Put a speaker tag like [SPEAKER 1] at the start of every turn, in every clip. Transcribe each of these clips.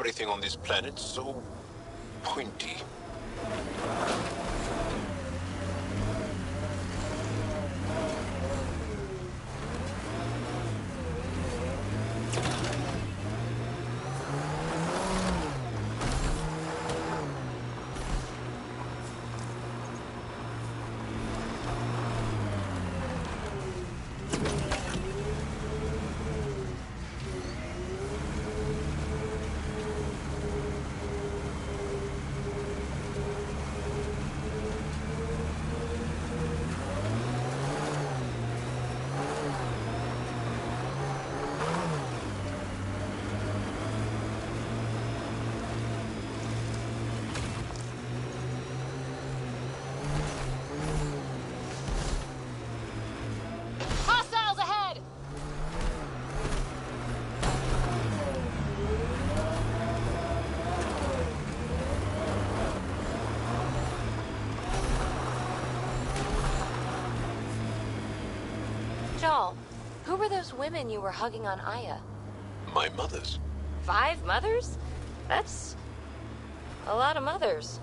[SPEAKER 1] everything on this planet so pointy?
[SPEAKER 2] Hostiles ahead! Joel, who were those women you were hugging on Aya?
[SPEAKER 1] My mother's.
[SPEAKER 2] 5 mothers? That's a lot of mothers.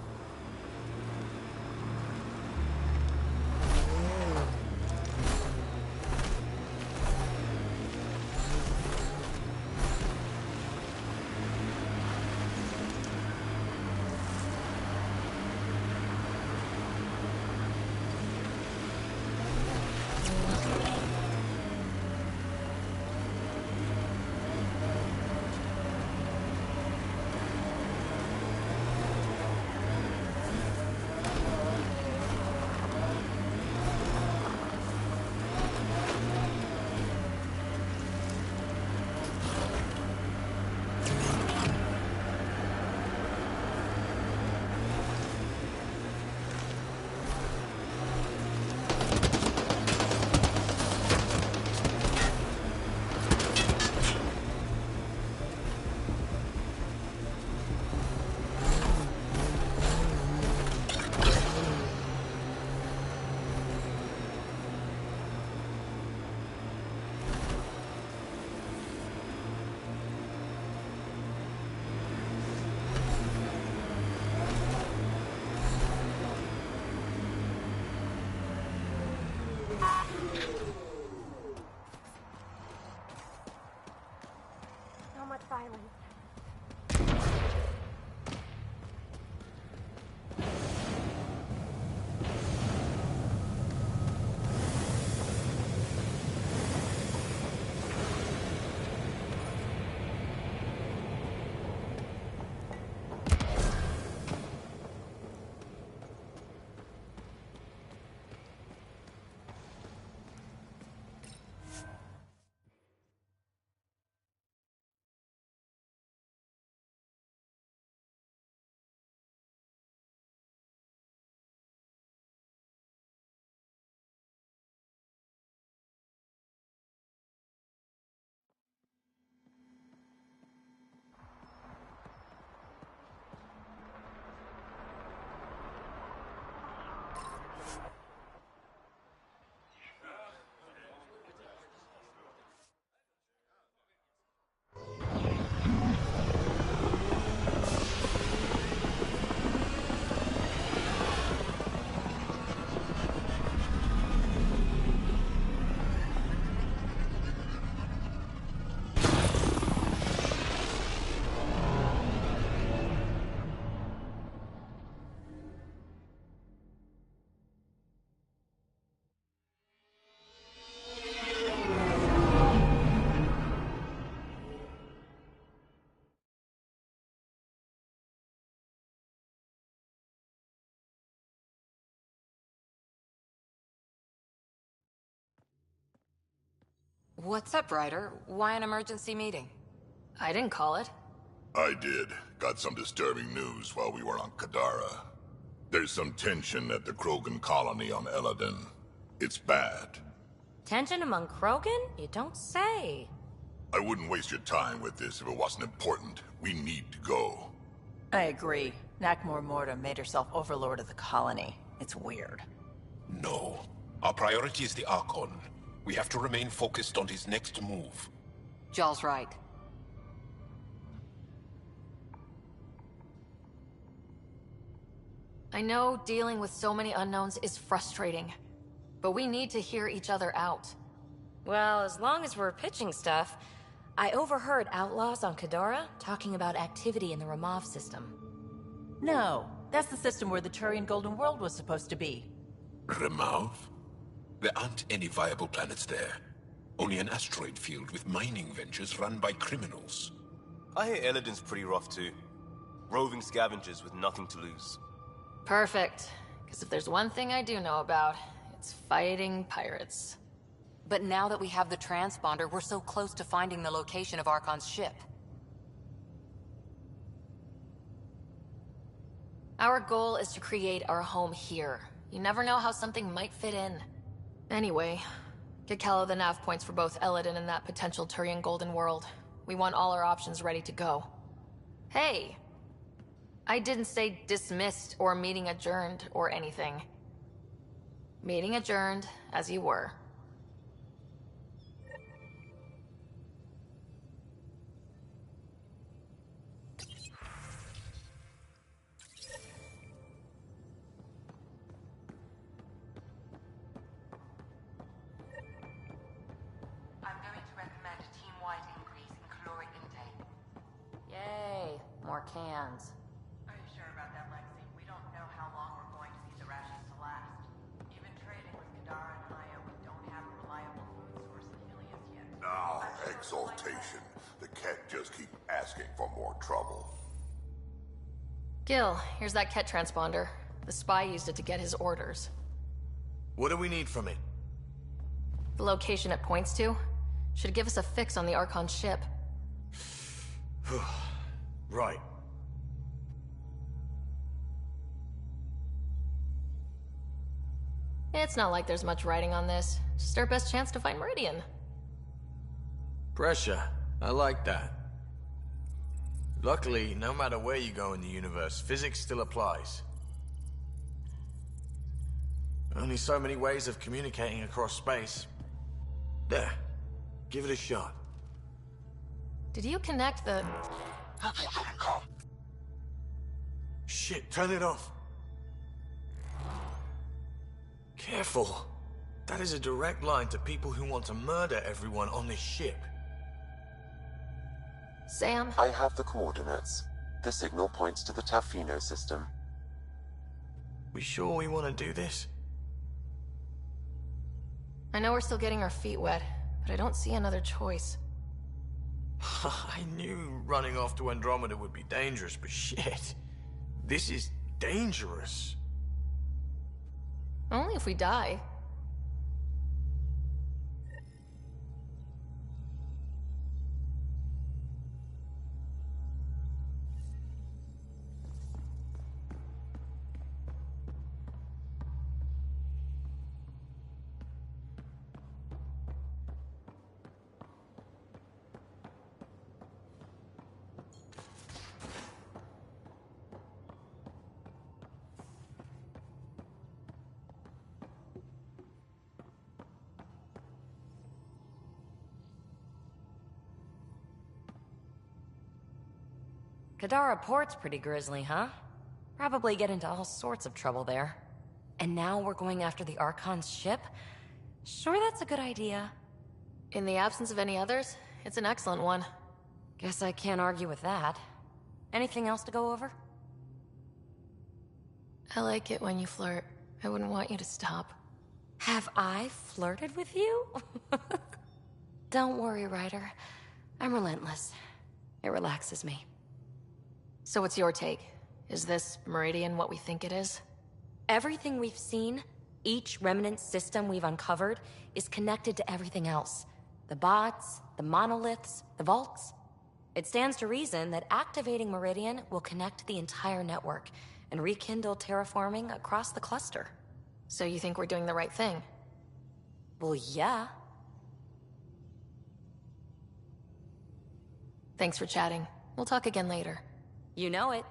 [SPEAKER 2] So much violence.
[SPEAKER 3] What's up, Ryder? Why an emergency meeting? I didn't call it.
[SPEAKER 4] I did. Got some disturbing news while we were on Kadara. There's some tension at the Krogan colony on Eladon. It's bad.
[SPEAKER 2] Tension among Krogan? You don't say.
[SPEAKER 4] I wouldn't waste your time with this if it wasn't important. We need to go.
[SPEAKER 5] I agree. Nakmor Morta made herself overlord of the colony. It's weird.
[SPEAKER 1] No. Our priority is the Archon. We have to remain focused on his next move.
[SPEAKER 3] Joel's right. I know dealing with so many unknowns is frustrating, but we need to hear each other out.
[SPEAKER 2] Well, as long as we're pitching stuff, I overheard outlaws on Kadara talking about activity in the Ramov system.
[SPEAKER 5] No, that's the system where the Turian Golden World was supposed to be.
[SPEAKER 1] Remov? There aren't any viable planets there. Only an asteroid field with mining ventures run by criminals.
[SPEAKER 6] I hear Eladin's pretty rough too. Roving scavengers with nothing to lose.
[SPEAKER 3] Perfect. Because if there's one thing I do know about, it's fighting pirates.
[SPEAKER 7] But now that we have the transponder, we're so close to finding the location of Archon's ship.
[SPEAKER 3] Our goal is to create our home here. You never know how something might fit in. Anyway, get Kello the nav points for both Eladin and that potential Turian Golden World. We want all our options ready to go. Hey! I didn't say dismissed or meeting adjourned or anything. Meeting adjourned, as you were.
[SPEAKER 7] I'm going to recommend a team-wide increase in caloric intake.
[SPEAKER 2] Yay, more cans.
[SPEAKER 7] Are you sure about that, Lexi? We don't know how long we're going to need the rations to last. Even trading with Kadara and Haya, we don't have a reliable food source in Helios yet.
[SPEAKER 4] Now, exaltation. The Ket just keep asking for more trouble.
[SPEAKER 3] Gil, here's that Ket transponder. The spy used it to get his orders.
[SPEAKER 8] What do we need from it?
[SPEAKER 3] The location it points to should give us a fix on the Archon ship.
[SPEAKER 8] Right.
[SPEAKER 3] It's not like there's much writing on this. Just our best chance to find Meridian.
[SPEAKER 8] Pressure. I like that. Luckily, no matter where you go in the universe, physics still applies. Only so many ways of communicating across space. There. Give it a shot.
[SPEAKER 3] Did you connect the...
[SPEAKER 8] Shit, turn it off. Careful. That is a direct line to people who want to murder everyone on this ship.
[SPEAKER 3] Sam?
[SPEAKER 9] I have the coordinates. The signal points to the Tafino system.
[SPEAKER 8] We sure we want to do this?
[SPEAKER 3] I know we're still getting our feet wet, but I don't see another choice.
[SPEAKER 8] I knew running off to Andromeda would be dangerous, but shit. This is dangerous.
[SPEAKER 3] Only if we die.
[SPEAKER 2] Kadara Port's pretty grisly, huh? Probably get into all sorts of trouble there. And now we're going after the Archon's ship? Sure that's a good idea.
[SPEAKER 3] In the absence of any others, it's an excellent one.
[SPEAKER 2] Guess I can't argue with that. Anything else to go over?
[SPEAKER 3] I like it when you flirt. I wouldn't want you to stop.
[SPEAKER 2] Have I flirted with you? Don't worry, Ryder. I'm relentless. It relaxes me.
[SPEAKER 3] So what's your take? Is this Meridian what we think it is?
[SPEAKER 2] Everything we've seen, each remnant system we've uncovered, is connected to everything else. The bots, the monoliths, the vaults. It stands to reason that activating Meridian will connect the entire network and rekindle terraforming across the cluster.
[SPEAKER 3] So you think we're doing the right thing?
[SPEAKER 2] Well, yeah.
[SPEAKER 3] Thanks for chatting. We'll talk again later.
[SPEAKER 2] You know it.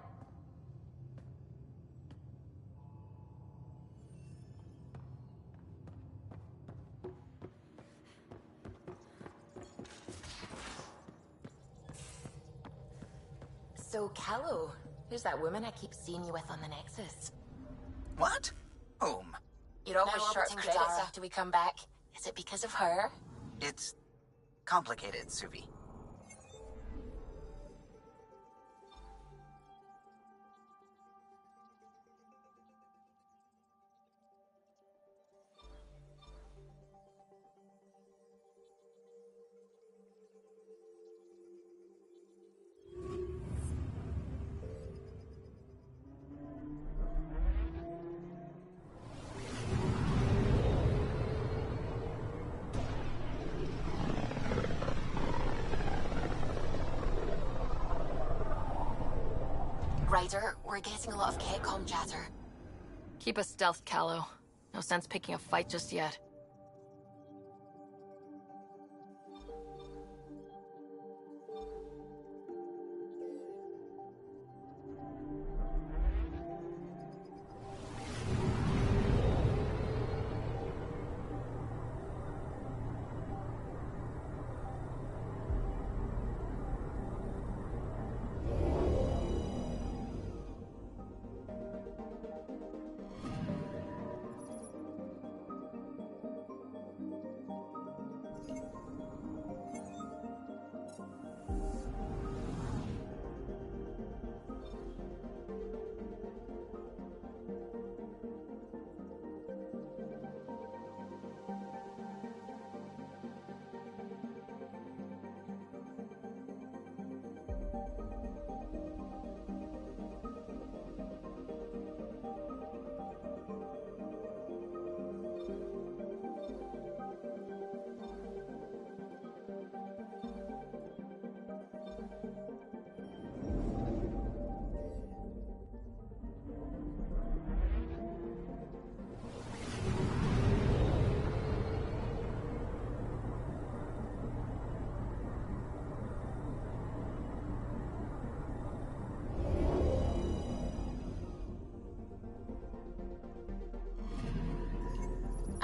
[SPEAKER 7] So, Kello, who's that woman I keep seeing you with on the Nexus?
[SPEAKER 5] What? Whom?
[SPEAKER 2] You're always
[SPEAKER 3] Now
[SPEAKER 2] short
[SPEAKER 3] orbiting
[SPEAKER 2] credits
[SPEAKER 3] Kadara.
[SPEAKER 2] after we come back. Is it because of her?
[SPEAKER 5] It's complicated, Suvi.
[SPEAKER 2] Ryder, we're getting a lot of Ketcom chatter.
[SPEAKER 3] Keep us stealth, Callow. No sense picking a fight just yet.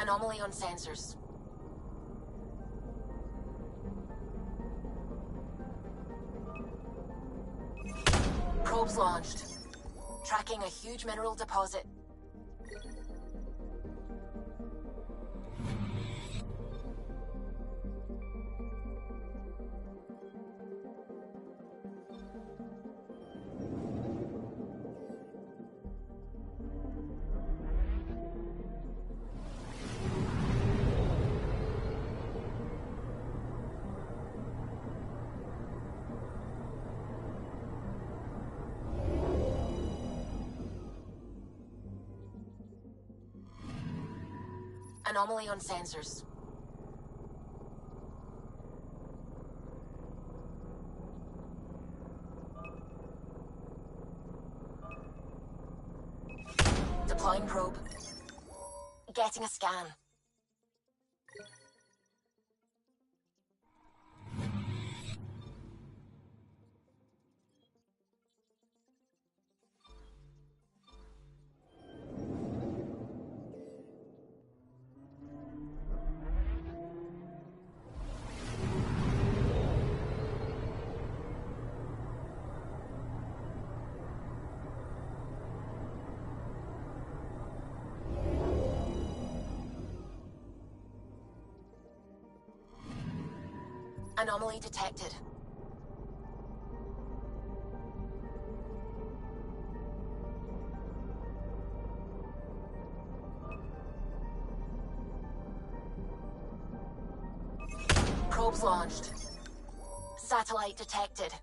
[SPEAKER 2] Anomaly on sensors. Probes launched. Tracking a huge mineral deposit. Anomaly on sensors. Deploying probe. Getting a scan. Anomaly detected. Probes launched. Satellite detected.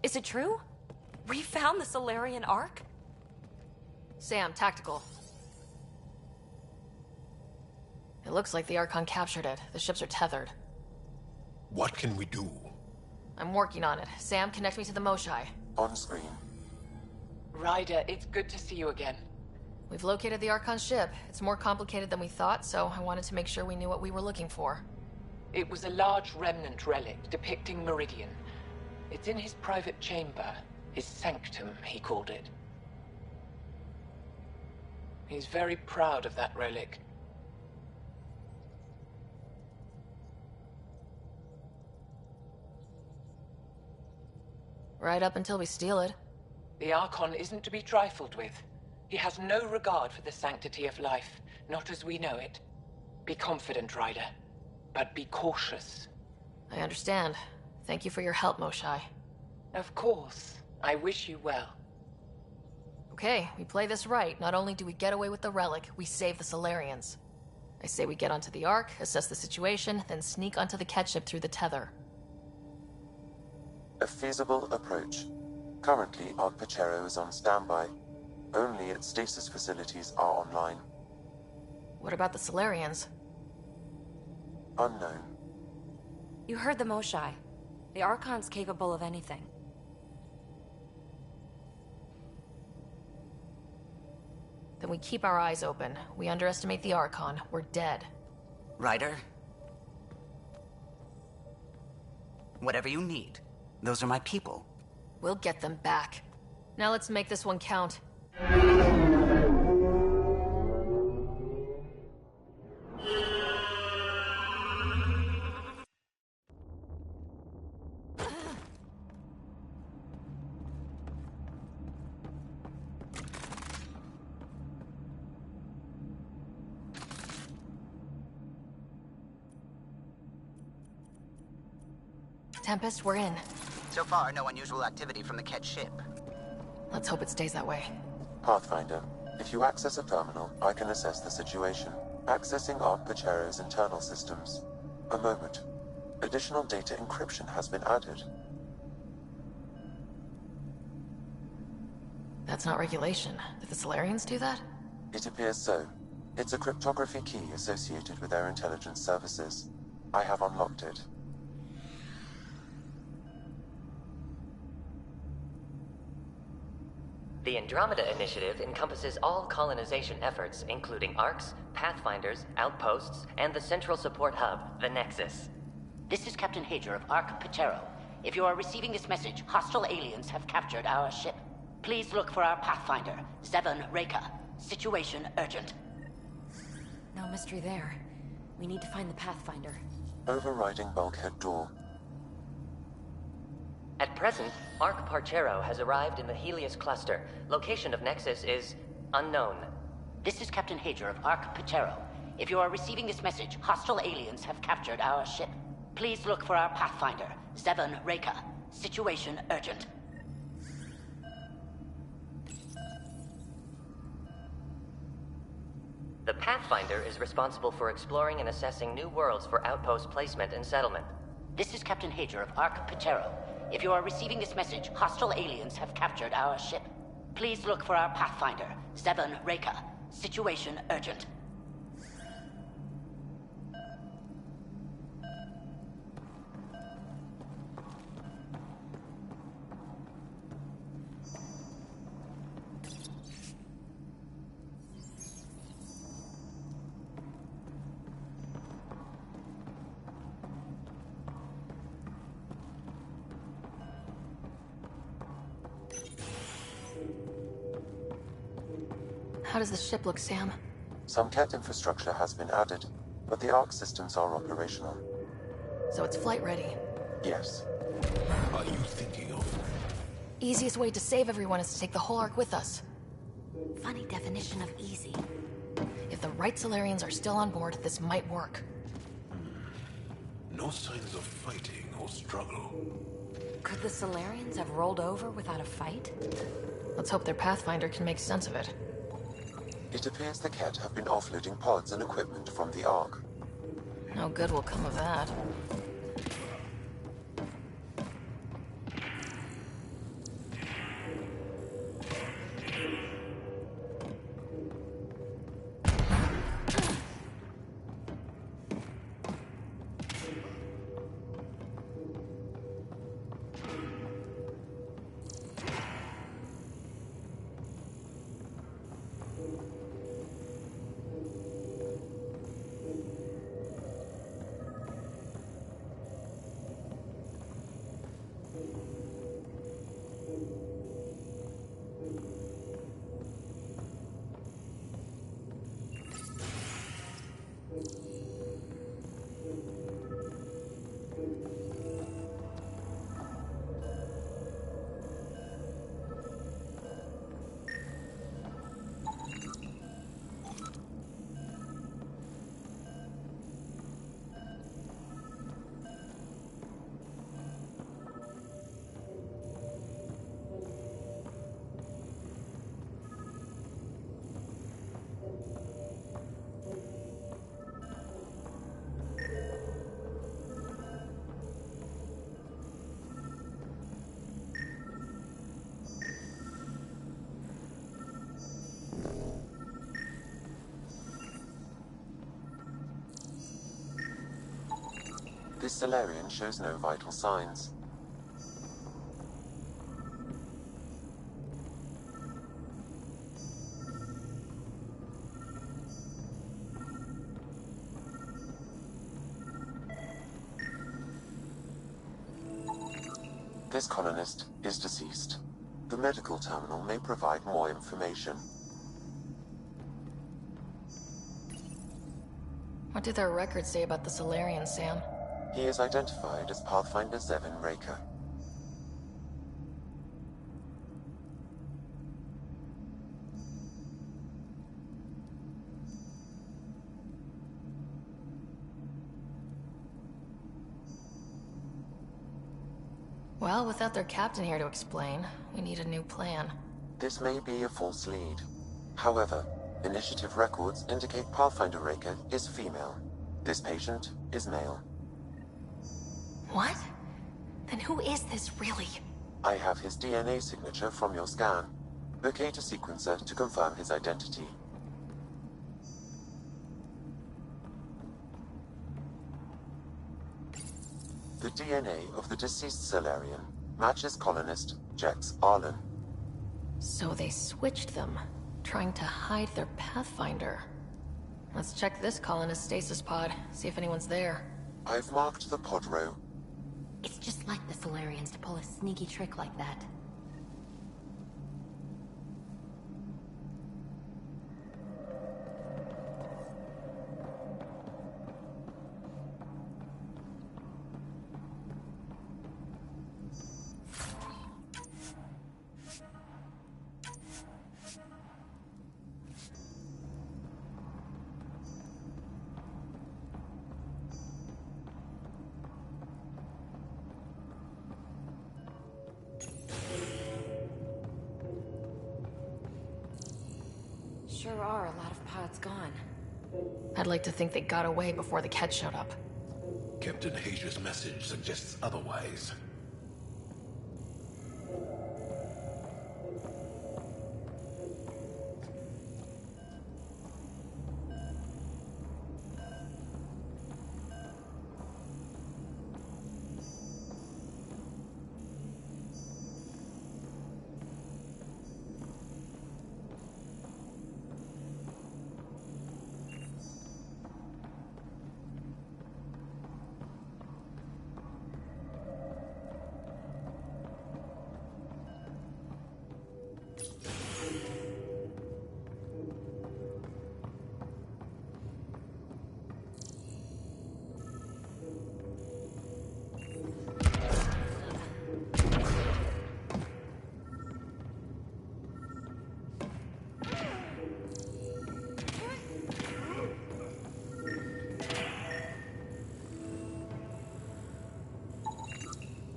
[SPEAKER 2] Is it true? We found the Solarian Ark?
[SPEAKER 3] Sam, tactical. It looks like the Archon captured it. The ships are tethered.
[SPEAKER 1] What can we do?
[SPEAKER 3] I'm working on it. Sam, connect me to the Moshai.
[SPEAKER 9] On screen.
[SPEAKER 10] Ryder, it's good to see you again.
[SPEAKER 3] We've located the Archon ship. It's more complicated than we thought, so I wanted to make sure we knew what we were looking for.
[SPEAKER 10] It was a large remnant relic depicting Meridian. It's in his private chamber. His sanctum, he called it. He's very proud of that relic.
[SPEAKER 3] Right up until we steal it.
[SPEAKER 10] The Archon isn't to be trifled with. He has no regard for the sanctity of life, not as we know it. Be confident, Ryder, but be cautious.
[SPEAKER 3] I understand. Thank you for your help, Moshai.
[SPEAKER 10] Of course. I wish you well.
[SPEAKER 3] Okay, we play this right. Not only do we get away with the relic, we save the Solarians. I say we get onto the Ark, assess the situation, then sneak onto the catship through the tether.
[SPEAKER 9] A feasible approach. Currently, Ark Pachero is on standby. Only its stasis facilities are online.
[SPEAKER 3] What about the Solarians?
[SPEAKER 9] Unknown.
[SPEAKER 2] You heard the Moshai. The Archon's capable of anything.
[SPEAKER 3] Then we keep our eyes open. We underestimate the Archon, we're dead.
[SPEAKER 11] Ryder? Whatever you need. Those are my people.
[SPEAKER 3] We'll get them back. Now let's make this one count. Tempest, we're in.
[SPEAKER 11] So far, no unusual activity from the Ket ship.
[SPEAKER 3] Let's hope it stays that way.
[SPEAKER 9] Pathfinder, if you access a terminal, I can assess the situation. Accessing Ark Pachero's internal systems. A moment. Additional data encryption has been added.
[SPEAKER 3] That's not regulation. Did the Solarians do that?
[SPEAKER 9] It appears so. It's a cryptography key associated with their intelligence services. I have unlocked it.
[SPEAKER 12] The Andromeda Initiative encompasses all colonization efforts, including ARCs, Pathfinders, outposts, and the central support hub, the Nexus.
[SPEAKER 13] This is Captain Hager of Ark Pachero. If you are receiving this message, hostile aliens have captured our ship. Please look for our Pathfinder, Zevon-Reka. Situation urgent.
[SPEAKER 2] No mystery there. We need to find the Pathfinder.
[SPEAKER 9] Overriding bulkhead door.
[SPEAKER 12] At present, Ark Parchero has arrived in the Helios cluster. Location of Nexus is unknown.
[SPEAKER 13] This is Captain Hager of Ark Pachero. If you are receiving this message, hostile aliens have captured our ship. Please look for our Pathfinder, Zevon-Reka. Situation urgent.
[SPEAKER 12] The Pathfinder is responsible for exploring and assessing new worlds for outpost placement and settlement.
[SPEAKER 13] This is Captain Hager of Ark Pachero. If you are receiving this message, hostile aliens have captured our ship. Please look for our Pathfinder, Zevon-Reka. Situation urgent.
[SPEAKER 3] How does the ship look, Sam?
[SPEAKER 9] Some Ket infrastructure has been added, but the Ark systems are operational.
[SPEAKER 3] So it's flight ready?
[SPEAKER 9] Yes.
[SPEAKER 1] Are you thinking of?
[SPEAKER 3] Easiest way to save everyone is to take the whole Ark with us.
[SPEAKER 2] Funny definition of easy.
[SPEAKER 3] If the right Solarians are still on board, this might work.
[SPEAKER 1] No signs of fighting or struggle.
[SPEAKER 2] Could the Solarians have rolled over without a fight?
[SPEAKER 3] Let's hope their Pathfinder can make sense of it.
[SPEAKER 9] It appears the Ket have been offloading pods and equipment from the Ark.
[SPEAKER 3] No good will come of that.
[SPEAKER 9] This Solarian shows no vital signs. This colonist is deceased. The medical terminal may provide more information.
[SPEAKER 3] What do their records say about the Solarian, Sam?
[SPEAKER 9] He is identified as Pathfinder zvezga-g-poilce.
[SPEAKER 3] Well, without their captain here to explain, we need a new plan.
[SPEAKER 9] This may be a false lead. However, initiative records indicate Pathfinder Reika is female. This patient is male.
[SPEAKER 3] What? Then who is this, really?
[SPEAKER 9] I have his DNA signature from your scan. Locate a sequencer to confirm his identity. The DNA of the deceased Solarian matches colonist Jex Arlen.
[SPEAKER 3] So they switched them, trying to hide their Pathfinder. Let's check this colonist stasis pod, see if anyone's there.
[SPEAKER 9] I've marked the pod row.
[SPEAKER 2] It's just like the Solarians to pull a sneaky trick like that. Sure are a lot of pods gone.
[SPEAKER 3] I'd like to think they got away before the Ket showed up.
[SPEAKER 1] Captain Hager's message suggests otherwise.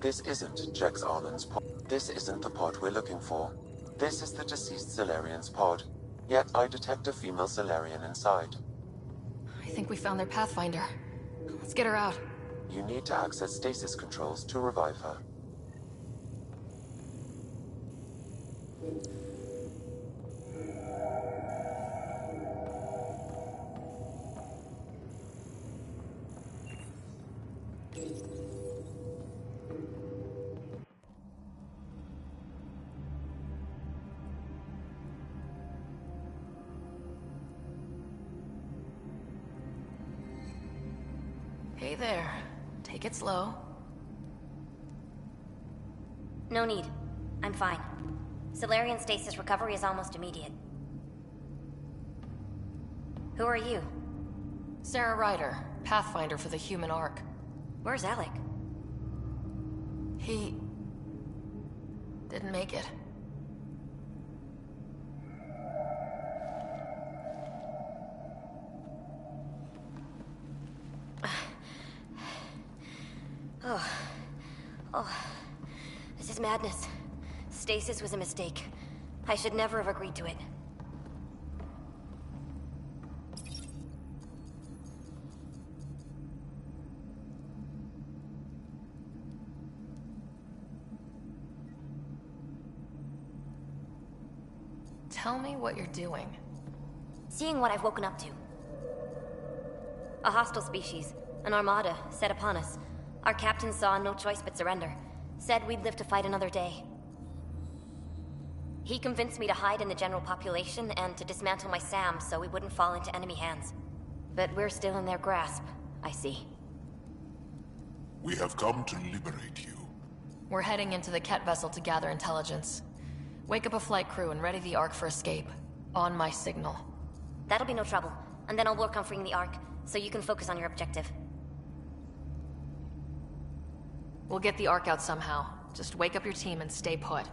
[SPEAKER 9] This isn't Jex Arlen's pod. This isn't the pod we're looking for. This is the deceased Solarian's pod. Yet I detect a female Solarian inside.
[SPEAKER 3] I think we found their Pathfinder. Let's get her out.
[SPEAKER 9] You need to access stasis controls to revive her.
[SPEAKER 3] Hey there. Take it slow.
[SPEAKER 2] No need. I'm fine. Solarian stasis recovery is almost immediate. Who are you?
[SPEAKER 3] Sarah Ryder, Pathfinder for the Human Ark.
[SPEAKER 2] Where's Alec?
[SPEAKER 3] He... didn't make it.
[SPEAKER 2] Oh, this is madness. Stasis was a mistake. I should never have agreed to it.
[SPEAKER 3] Tell me what you're doing.
[SPEAKER 2] Seeing what I've woken up to. A hostile species, an armada, set upon us. Our captain saw no choice but surrender. Said we'd live to fight another day. He convinced me to hide in the general population and to dismantle my SAM so we wouldn't fall into enemy hands. But we're still in their grasp, I see.
[SPEAKER 1] We have come to liberate you.
[SPEAKER 3] We're heading into the Ket vessel to gather intelligence. Wake up a flight crew and ready the Ark for escape. On my signal.
[SPEAKER 2] That'll be no trouble. And then I'll work on freeing the Ark, so you can focus on your objective.
[SPEAKER 3] We'll get the Ark out somehow. Just wake up your team and stay put.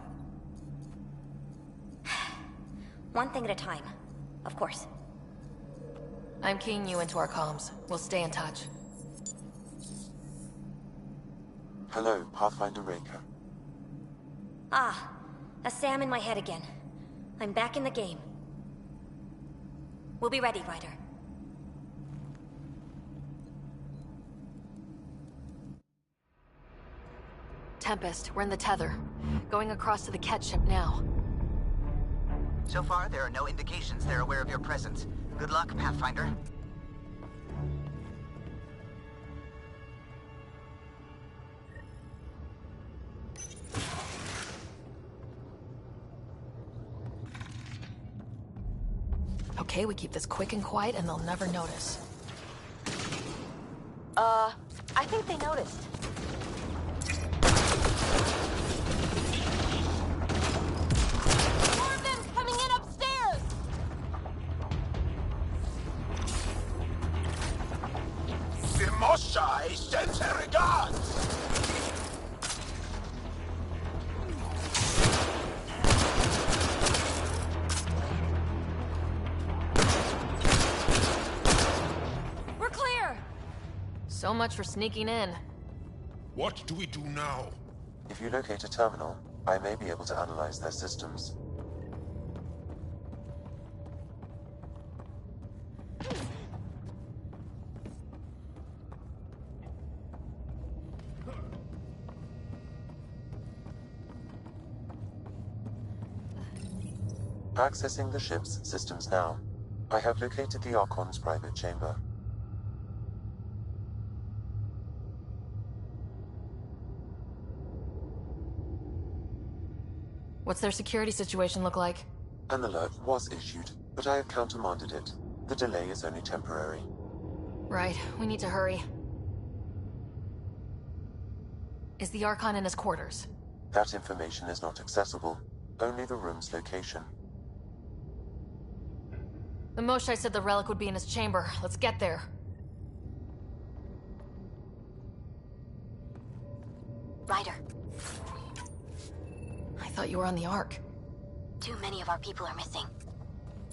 [SPEAKER 2] One thing at a time. Of course.
[SPEAKER 3] I'm keying you into our comms. We'll stay in touch.
[SPEAKER 9] Hello, Pathfinder Raker.
[SPEAKER 2] Ah, a SAM in my head again. I'm back in the game. We'll be ready, Ryder.
[SPEAKER 3] Tempest, we're in the tether. Going across to the Ket ship now.
[SPEAKER 11] So far, there are no indications they're aware of your presence. Good luck, Pathfinder.
[SPEAKER 3] Okay, we keep this quick and quiet and they'll never notice.
[SPEAKER 2] I think they noticed.
[SPEAKER 3] More of them coming in upstairs!
[SPEAKER 1] The Moshai sends her regards!
[SPEAKER 3] We're clear! So much for sneaking in.
[SPEAKER 1] What do we do now?
[SPEAKER 9] If you locate a terminal, I may be able to analyze their systems. Accessing the ship's systems now. I have located the Archon's private chamber.
[SPEAKER 3] What's their security situation look like?
[SPEAKER 9] An alert was issued, but I have countermanded it. The delay is only temporary.
[SPEAKER 3] Right, we need to hurry. Is the Archon in his quarters?
[SPEAKER 9] That information is not accessible. Only the room's location.
[SPEAKER 3] The Moshai said the relic would be in his chamber. Let's get there.
[SPEAKER 2] Ryder,
[SPEAKER 3] I thought you were on the Ark.
[SPEAKER 2] too many of our people are missing.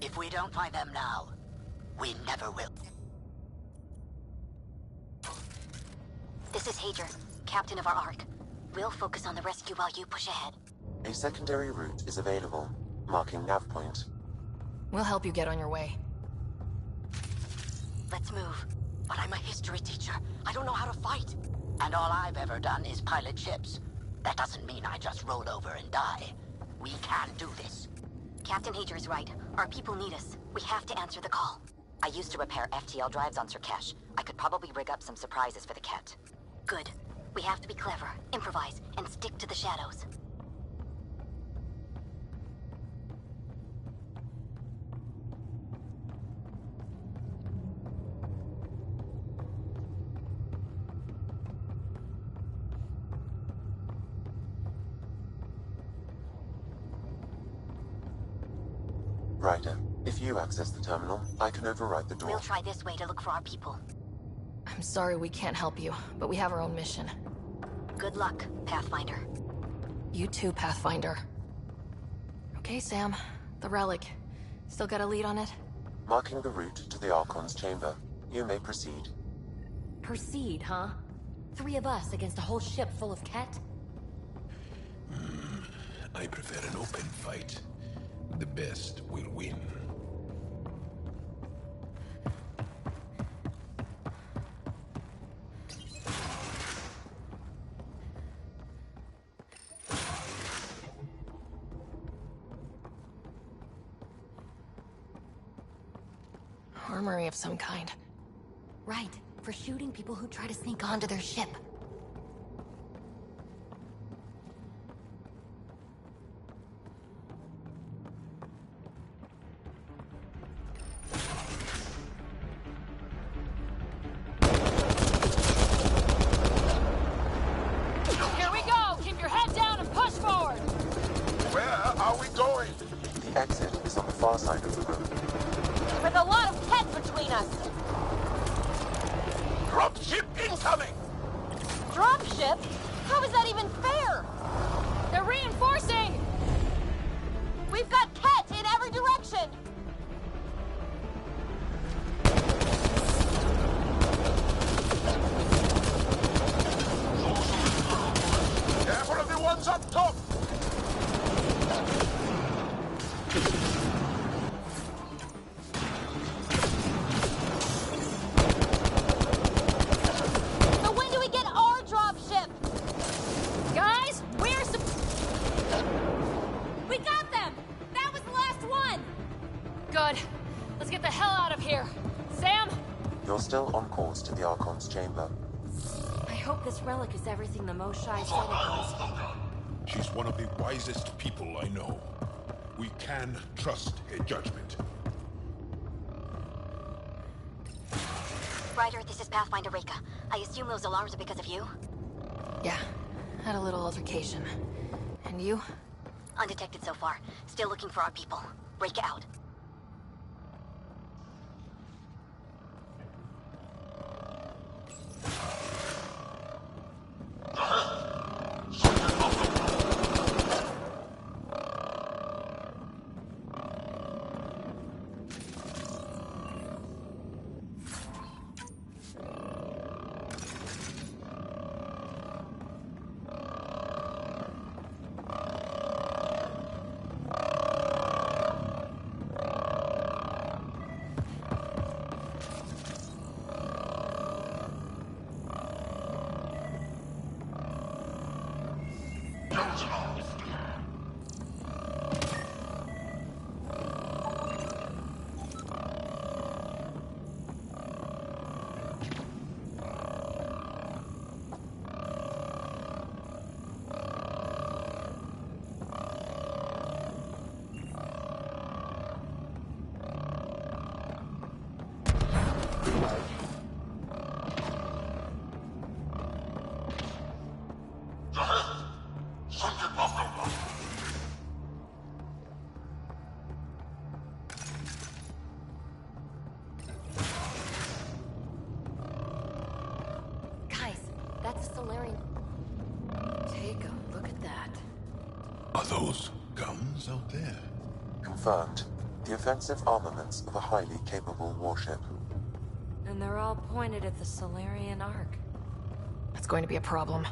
[SPEAKER 13] If we don't find them now, we never will.
[SPEAKER 2] This is Hager, captain of our Ark. We'll focus on the rescue while you push ahead.
[SPEAKER 9] A secondary route is available, marking nav point.
[SPEAKER 3] We'll help you get on your way.
[SPEAKER 2] Let's move.
[SPEAKER 13] But I'm a history teacher. I don't know how to fight. And all I've ever done is pilot ships. That doesn't mean I just roll over and die. We can do this.
[SPEAKER 2] Captain Hager is right. Our people need us. We have to answer the call.
[SPEAKER 14] I used to repair FTL drives on Sirkesh. I could probably rig up some surprises for the Ket.
[SPEAKER 2] Good. We have to be clever, improvise, and stick to the shadows.
[SPEAKER 9] Ryder, if you access the terminal, I can override the door.
[SPEAKER 2] We'll try this way to look for our people.
[SPEAKER 3] I'm sorry we can't help you, but we have our own mission.
[SPEAKER 2] Good luck, Pathfinder.
[SPEAKER 3] You too, Pathfinder. Okay, Sam. The relic. Still got a lead on it?
[SPEAKER 9] Marking the route to the Archon's chamber. You may proceed.
[SPEAKER 2] Proceed, huh? 3 of us against a whole ship full of Ket?
[SPEAKER 1] I prefer an open fight. The best will win.
[SPEAKER 3] Armory of some kind.
[SPEAKER 2] Right, for shooting people who try to sneak onto their ship.
[SPEAKER 15] going?
[SPEAKER 9] The exit is on the far side of the room.
[SPEAKER 3] With a lot of heads between us.
[SPEAKER 15] Dropship incoming!
[SPEAKER 3] Dropship? How is that even fair? They're reinforcing! We've got Ket in every direction!
[SPEAKER 15] Careful of the ones up top!
[SPEAKER 3] So when do we get our dropship? Guys, we got them! That was the last one! Good. Let's get the hell out of here. Sam?
[SPEAKER 9] You're still on course to the Archon's chamber.
[SPEAKER 2] I hope this relic is everything the Moshai said it was.
[SPEAKER 1] She's one of the wisest people I know. We can trust her judgment.
[SPEAKER 14] Ryder, this is Pathfinder Reka. I assume those alarms are because of you?
[SPEAKER 3] Yeah, had a little altercation. And you?
[SPEAKER 14] Undetected so far. Still looking for our people. Reka out.
[SPEAKER 2] That's a Solarian.
[SPEAKER 3] Take a look at that.
[SPEAKER 1] Are those guns out there?
[SPEAKER 9] Confirmed. The offensive armaments of a highly capable warship.
[SPEAKER 2] And they're all pointed at the Solarian Ark.
[SPEAKER 3] That's going to be a problem.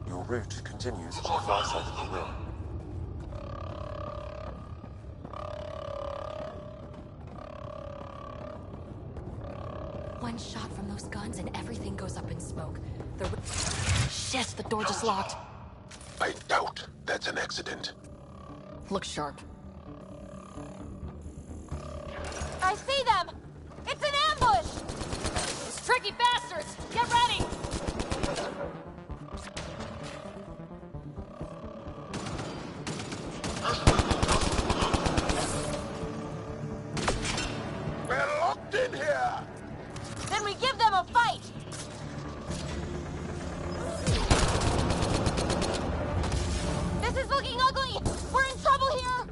[SPEAKER 9] Your route continues on the far side of the room.
[SPEAKER 2] One shot from those guns and everything goes up in smoke.
[SPEAKER 3] Shit, the door just locked.
[SPEAKER 1] I doubt that's an accident.
[SPEAKER 3] Look sharp.
[SPEAKER 16] I see them! It's an ambush!
[SPEAKER 3] Those tricky bastards! Get ready!
[SPEAKER 15] We're locked in here!
[SPEAKER 16] Then we give them a fight! This is looking ugly! We're in trouble here!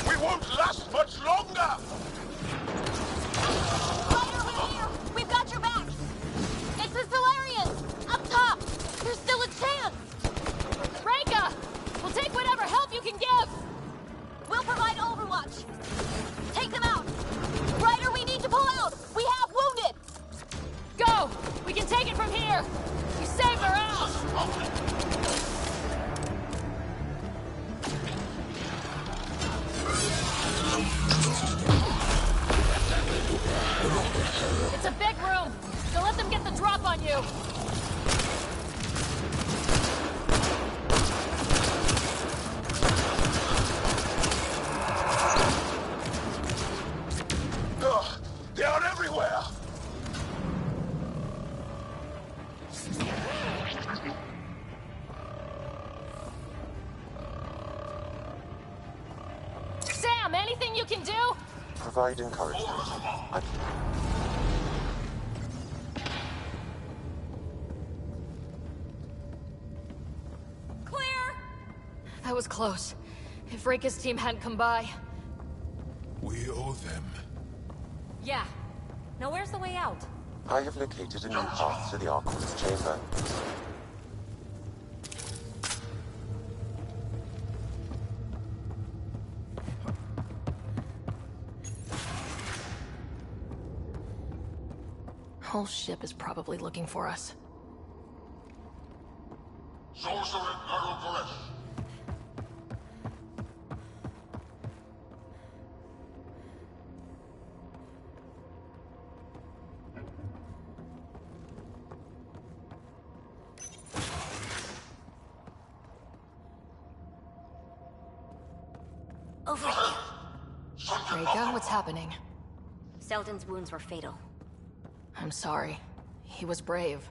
[SPEAKER 15] We won't last much longer!
[SPEAKER 16] Ryder, we're here! We've got your back! It's the Solarians! Up top! There's still a chance!
[SPEAKER 3] Reka! We'll take whatever help you can give!
[SPEAKER 16] We'll provide overwatch! Take them out! Ryder, we need to pull out! We have wounded!
[SPEAKER 3] Go! We can take it from here! You saved our ass! It's a big room! Don't let them get the drop on you!
[SPEAKER 15] Ugh, they are everywhere!
[SPEAKER 3] Sam, anything you can do?
[SPEAKER 9] Provide encouragement.
[SPEAKER 3] Clear! That was close. If Reika's team hadn't come by...
[SPEAKER 1] We owe them.
[SPEAKER 2] Yeah. Now where's the way out?
[SPEAKER 9] I have located a new path to the Archon's chamber.
[SPEAKER 3] Whole ship is probably looking for us.
[SPEAKER 16] Over here.
[SPEAKER 3] Reika, what's happening?
[SPEAKER 16] Selden's wounds were fatal.
[SPEAKER 3] I'm sorry. He was brave.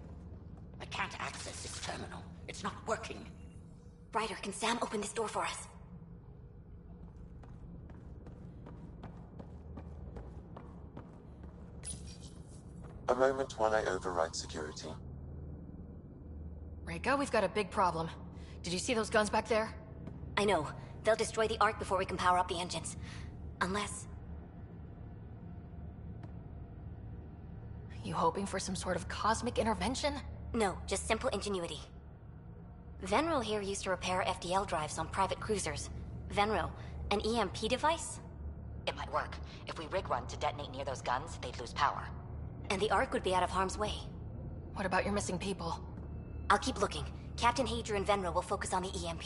[SPEAKER 13] I can't access this terminal. It's not working.
[SPEAKER 16] Ryder, can Sam open this door for us?
[SPEAKER 9] A moment while I override security.
[SPEAKER 3] Reika, we've got a big problem. Did you see those guns back there?
[SPEAKER 16] I know. They'll destroy the Ark before we can power up the engines. Unless...
[SPEAKER 3] You hoping for some sort of cosmic intervention?
[SPEAKER 16] No, just simple ingenuity. Venro here used to repair FDL drives on private cruisers. Venro, an EMP device?
[SPEAKER 14] It might work. If we rig one to detonate near those guns, they'd lose power.
[SPEAKER 16] And the Ark would be out of harm's way.
[SPEAKER 3] What about your missing people?
[SPEAKER 16] I'll keep looking. Captain Hager and Venro will focus on the EMP.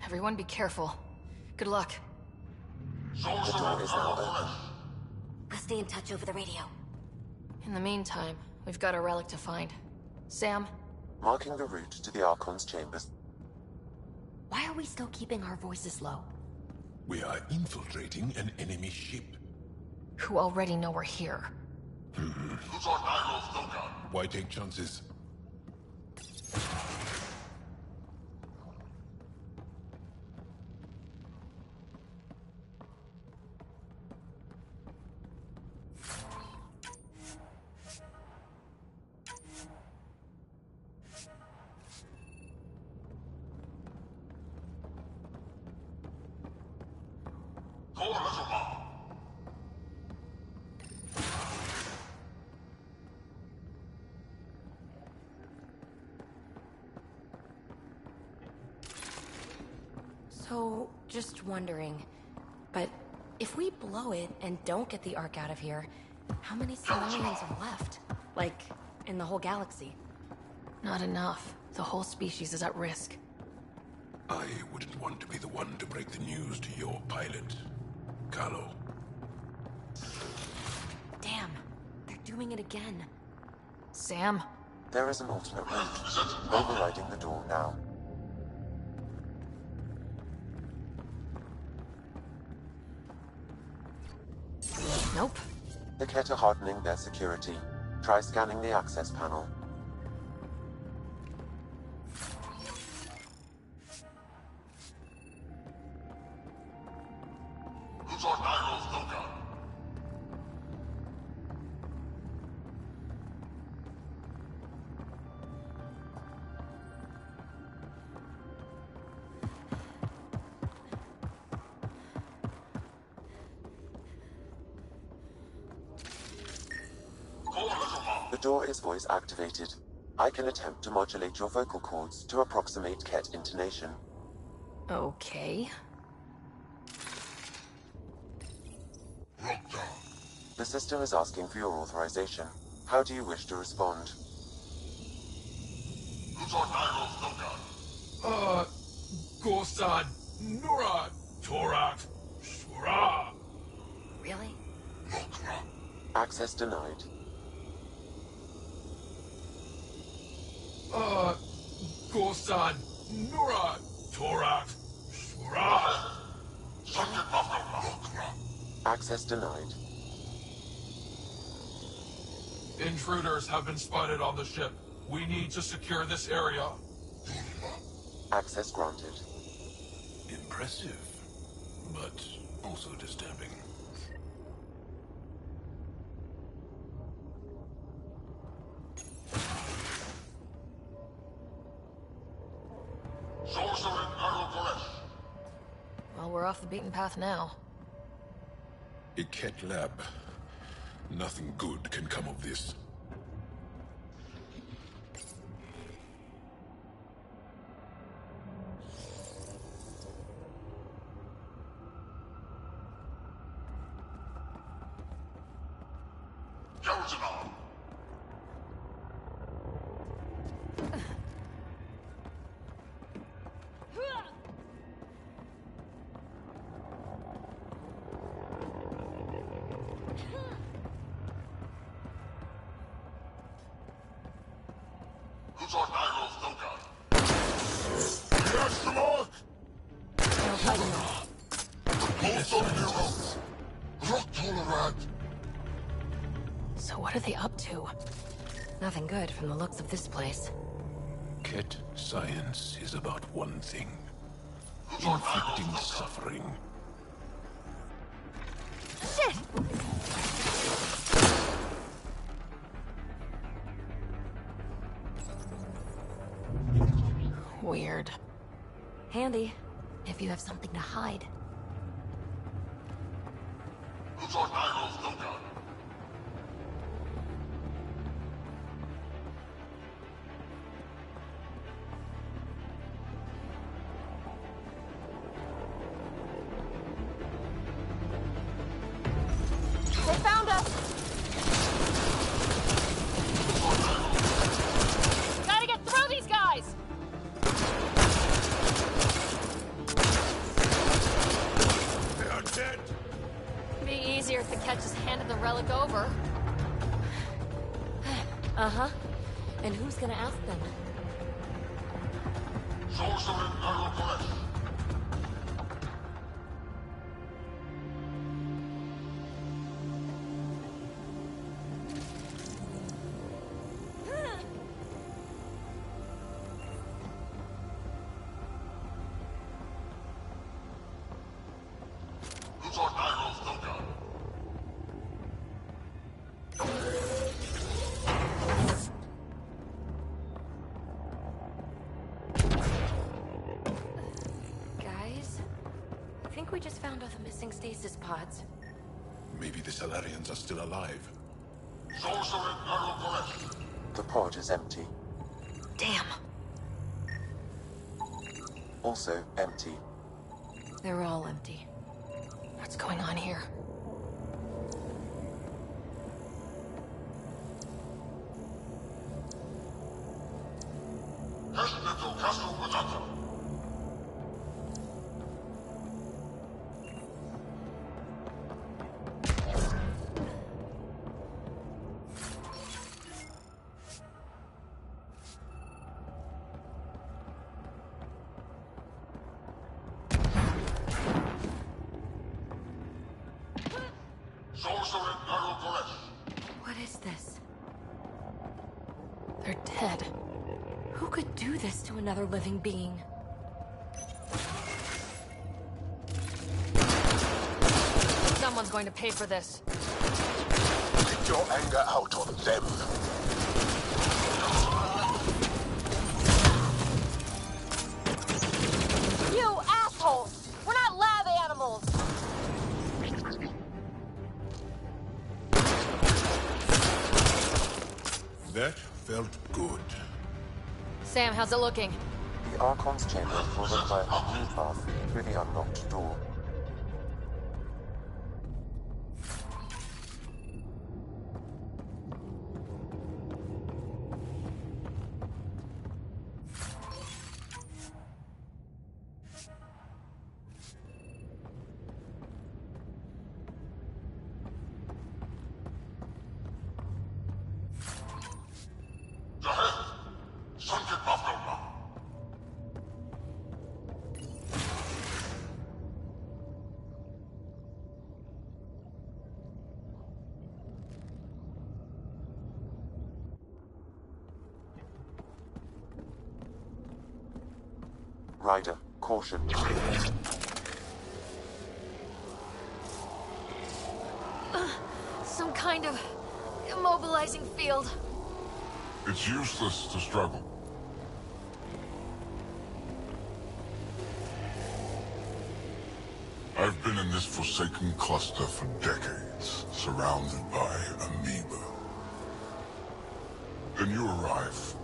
[SPEAKER 3] Everyone be careful. Good luck.
[SPEAKER 9] The door is now open.
[SPEAKER 16] We'll stay in touch over the radio.
[SPEAKER 3] In the meantime, we've got a relic to find. Sam?
[SPEAKER 9] Marking the route to the Archon's chambers.
[SPEAKER 2] Why are we still keeping our voices low?
[SPEAKER 1] We are infiltrating an enemy ship.
[SPEAKER 3] Who already know we're here.
[SPEAKER 1] Why take chances?
[SPEAKER 2] So, just wondering, but if we blow it and don't get the Ark out of here, how many Solarians are left? Like, in the whole galaxy?
[SPEAKER 3] Not enough. The whole species is at risk.
[SPEAKER 1] I wouldn't want to be the one to break the news to your pilot, Carlo.
[SPEAKER 2] Damn, they're doing it again.
[SPEAKER 3] Sam?
[SPEAKER 9] There is an alternate route. Overriding the door now.
[SPEAKER 3] Nope.
[SPEAKER 9] The Ket are hardening their security. Try scanning the access panel. The door is voice activated. I can attempt to modulate your vocal cords to approximate Ket intonation.
[SPEAKER 3] Okay.
[SPEAKER 9] The system is asking for your authorization. How do you wish to respond?
[SPEAKER 15] Gosan, Nura, Torak, Shura.
[SPEAKER 2] Really?
[SPEAKER 9] Access denied.
[SPEAKER 15] Gosan, Nura, Torak, Shura.
[SPEAKER 9] Access denied.
[SPEAKER 15] Intruders have been spotted on the ship. We need to secure this area.
[SPEAKER 9] Access granted.
[SPEAKER 1] Impressive, but also disturbing.
[SPEAKER 3] off the beaten path now.
[SPEAKER 1] A Ket lab. Nothing good can come of this.
[SPEAKER 3] So what are they up to?
[SPEAKER 2] Nothing good from the looks of this place.
[SPEAKER 1] Ket science is about one thing. Inflicting suffering.
[SPEAKER 2] Shit!
[SPEAKER 3] Weird.
[SPEAKER 2] Handy, if you have something to hide.
[SPEAKER 3] They found us! Gotta get through these guys!
[SPEAKER 4] They are dead!
[SPEAKER 3] Be easier if the Ket just handed the relic over.
[SPEAKER 2] Uh-huh. And who's gonna ask them? Guys, I think we just found all the missing stasis pods.
[SPEAKER 1] Maybe the Salarians are still alive.
[SPEAKER 9] The pod is empty.
[SPEAKER 2] Damn.
[SPEAKER 9] Also empty.
[SPEAKER 2] They're all empty.
[SPEAKER 3] What's going on here?
[SPEAKER 2] What is this?
[SPEAKER 3] They're dead.
[SPEAKER 2] Who could do this to another living being?
[SPEAKER 3] Someone's going to pay for this.
[SPEAKER 4] Take your anger out on them.
[SPEAKER 3] You assholes! We're not lab animals!
[SPEAKER 1] That felt good.
[SPEAKER 3] Sam, how's it looking?
[SPEAKER 9] The Archon's chamber will require a new path through the unlocked door. Ryder, caution.
[SPEAKER 3] Some kind of immobilizing field.
[SPEAKER 4] It's useless to struggle. I've been in this forsaken cluster for decades, surrounded by amoeba. Then you arrive,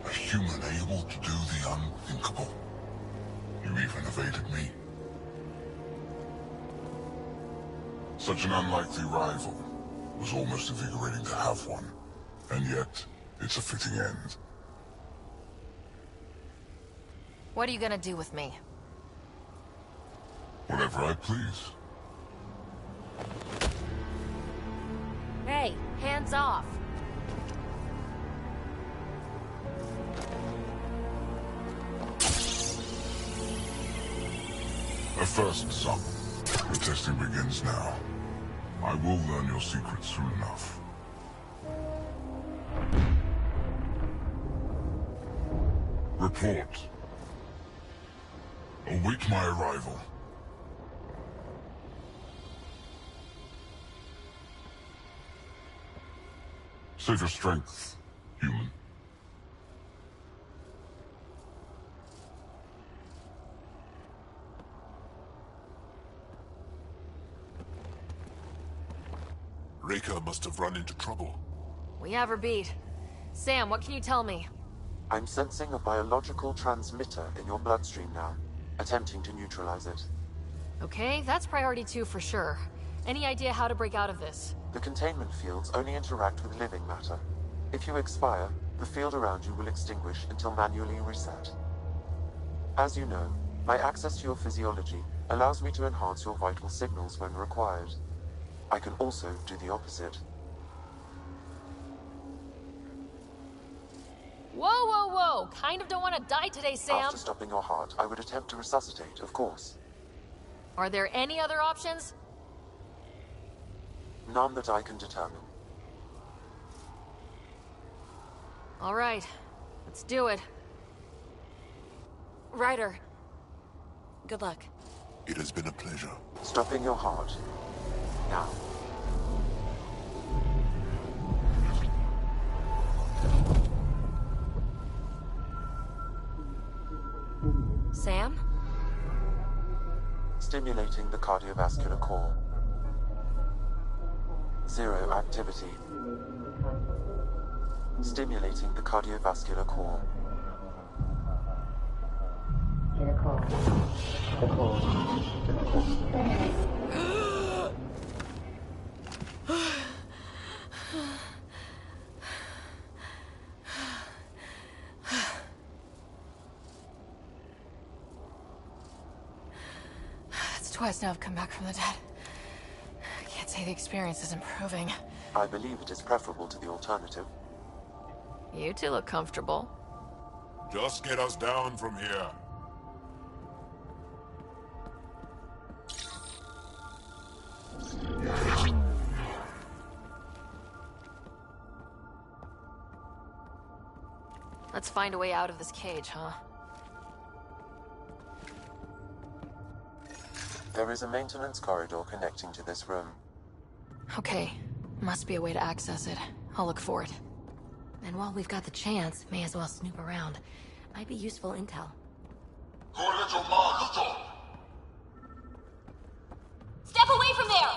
[SPEAKER 4] a human able to do the unthinkable. You even evaded me. Such an unlikely rival. Was almost invigorating to have one. And yet, it's a fitting end.
[SPEAKER 3] What are you gonna do with me?
[SPEAKER 4] Whatever I please.
[SPEAKER 2] Hey, hands off.
[SPEAKER 4] A first, son. The testing begins now. I will learn your secrets soon enough. Report. Await my arrival. Save your strength, human.
[SPEAKER 1] Reika must have run into trouble.
[SPEAKER 3] We have her beat. Sam, what can you tell me?
[SPEAKER 9] I'm sensing a biological transmitter in your bloodstream now, attempting to neutralize it.
[SPEAKER 3] Okay, that's priority 2 for sure. Any idea how to break out of this?
[SPEAKER 9] The containment fields only interact with living matter. If you expire, the field around you will extinguish until manually reset. As you know, my access to your physiology allows me to enhance your vital signals when required. I can also do the opposite.
[SPEAKER 3] Whoa, whoa, whoa! Kind of don't want to die today, Sam!
[SPEAKER 9] After stopping your heart, I would attempt to resuscitate, of course.
[SPEAKER 3] Are there any other options?
[SPEAKER 9] None that I can determine.
[SPEAKER 3] All right, let's do it.
[SPEAKER 2] Ryder, good luck.
[SPEAKER 1] It has been a pleasure.
[SPEAKER 9] Stopping your heart. Now.
[SPEAKER 2] Sam?
[SPEAKER 9] Stimulating the cardiovascular core. 0 activity. Stimulating the cardiovascular core.
[SPEAKER 3] It's twice now I've come back from the dead. I can't say the experience is improving.
[SPEAKER 9] I believe it is preferable to the alternative.
[SPEAKER 3] You two look comfortable.
[SPEAKER 1] Just get us down from here.
[SPEAKER 3] Let's find a way out of this cage, huh?
[SPEAKER 9] There is a maintenance corridor connecting to this room.
[SPEAKER 3] Okay. Must be a way to access it. I'll look for it.
[SPEAKER 2] And while we've got the chance, may as well snoop around. Might be useful intel.
[SPEAKER 16] Step away from there!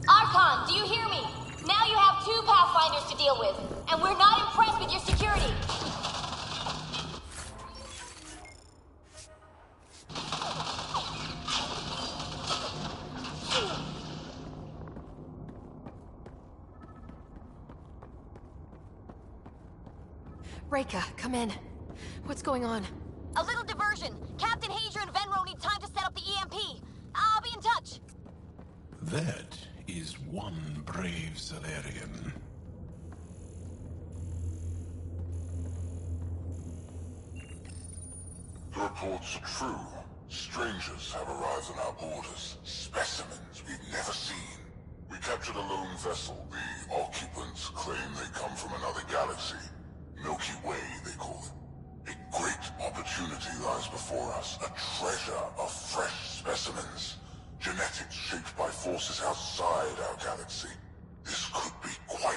[SPEAKER 16] Archon, do you hear me? Now you have 2 Pathfinders to deal with, and we're not impressed with your security.
[SPEAKER 3] Reika, come in. What's going on?
[SPEAKER 16] A little diversion. Captain Hager and Venro need time to set up the EMP. I'll be in touch.
[SPEAKER 1] That is one brave Salarian.
[SPEAKER 4] The reports are true. Strangers have arrived on our borders. Specimens we've never seen. We captured a lone vessel. The occupants claim they come from another galaxy. Milky Way, they call it. A great opportunity lies before us. A treasure of fresh specimens. Genetics shaped by forces outside our galaxy. This could be quite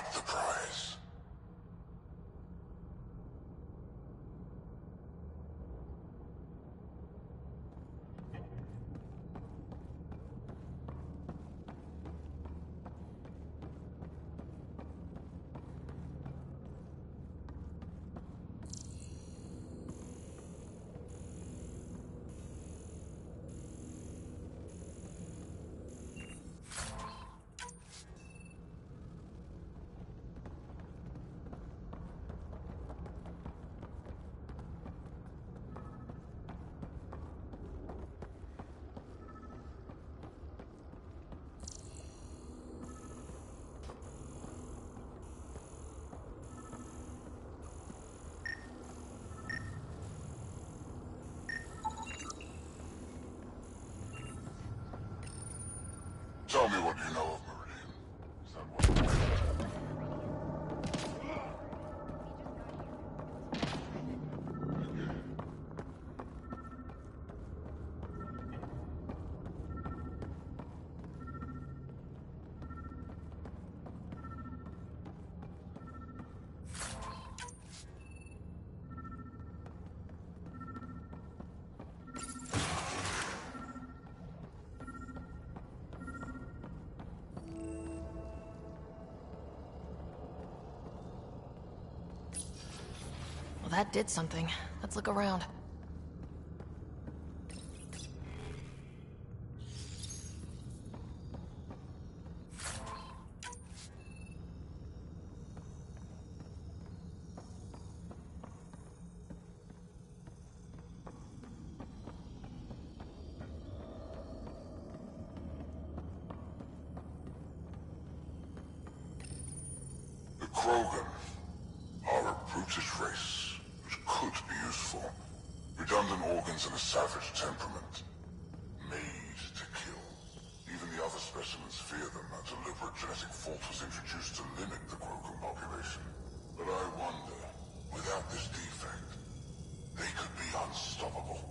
[SPEAKER 3] That did something. Let's look around.
[SPEAKER 4] The Krogan are a brutish race, which could be useful. Redundant organs and a savage temperament. Made to kill. Even the other specimens fear them. A deliberate genetic fault was introduced to limit the Krogan population. But I wonder, without this defect, they could be unstoppable.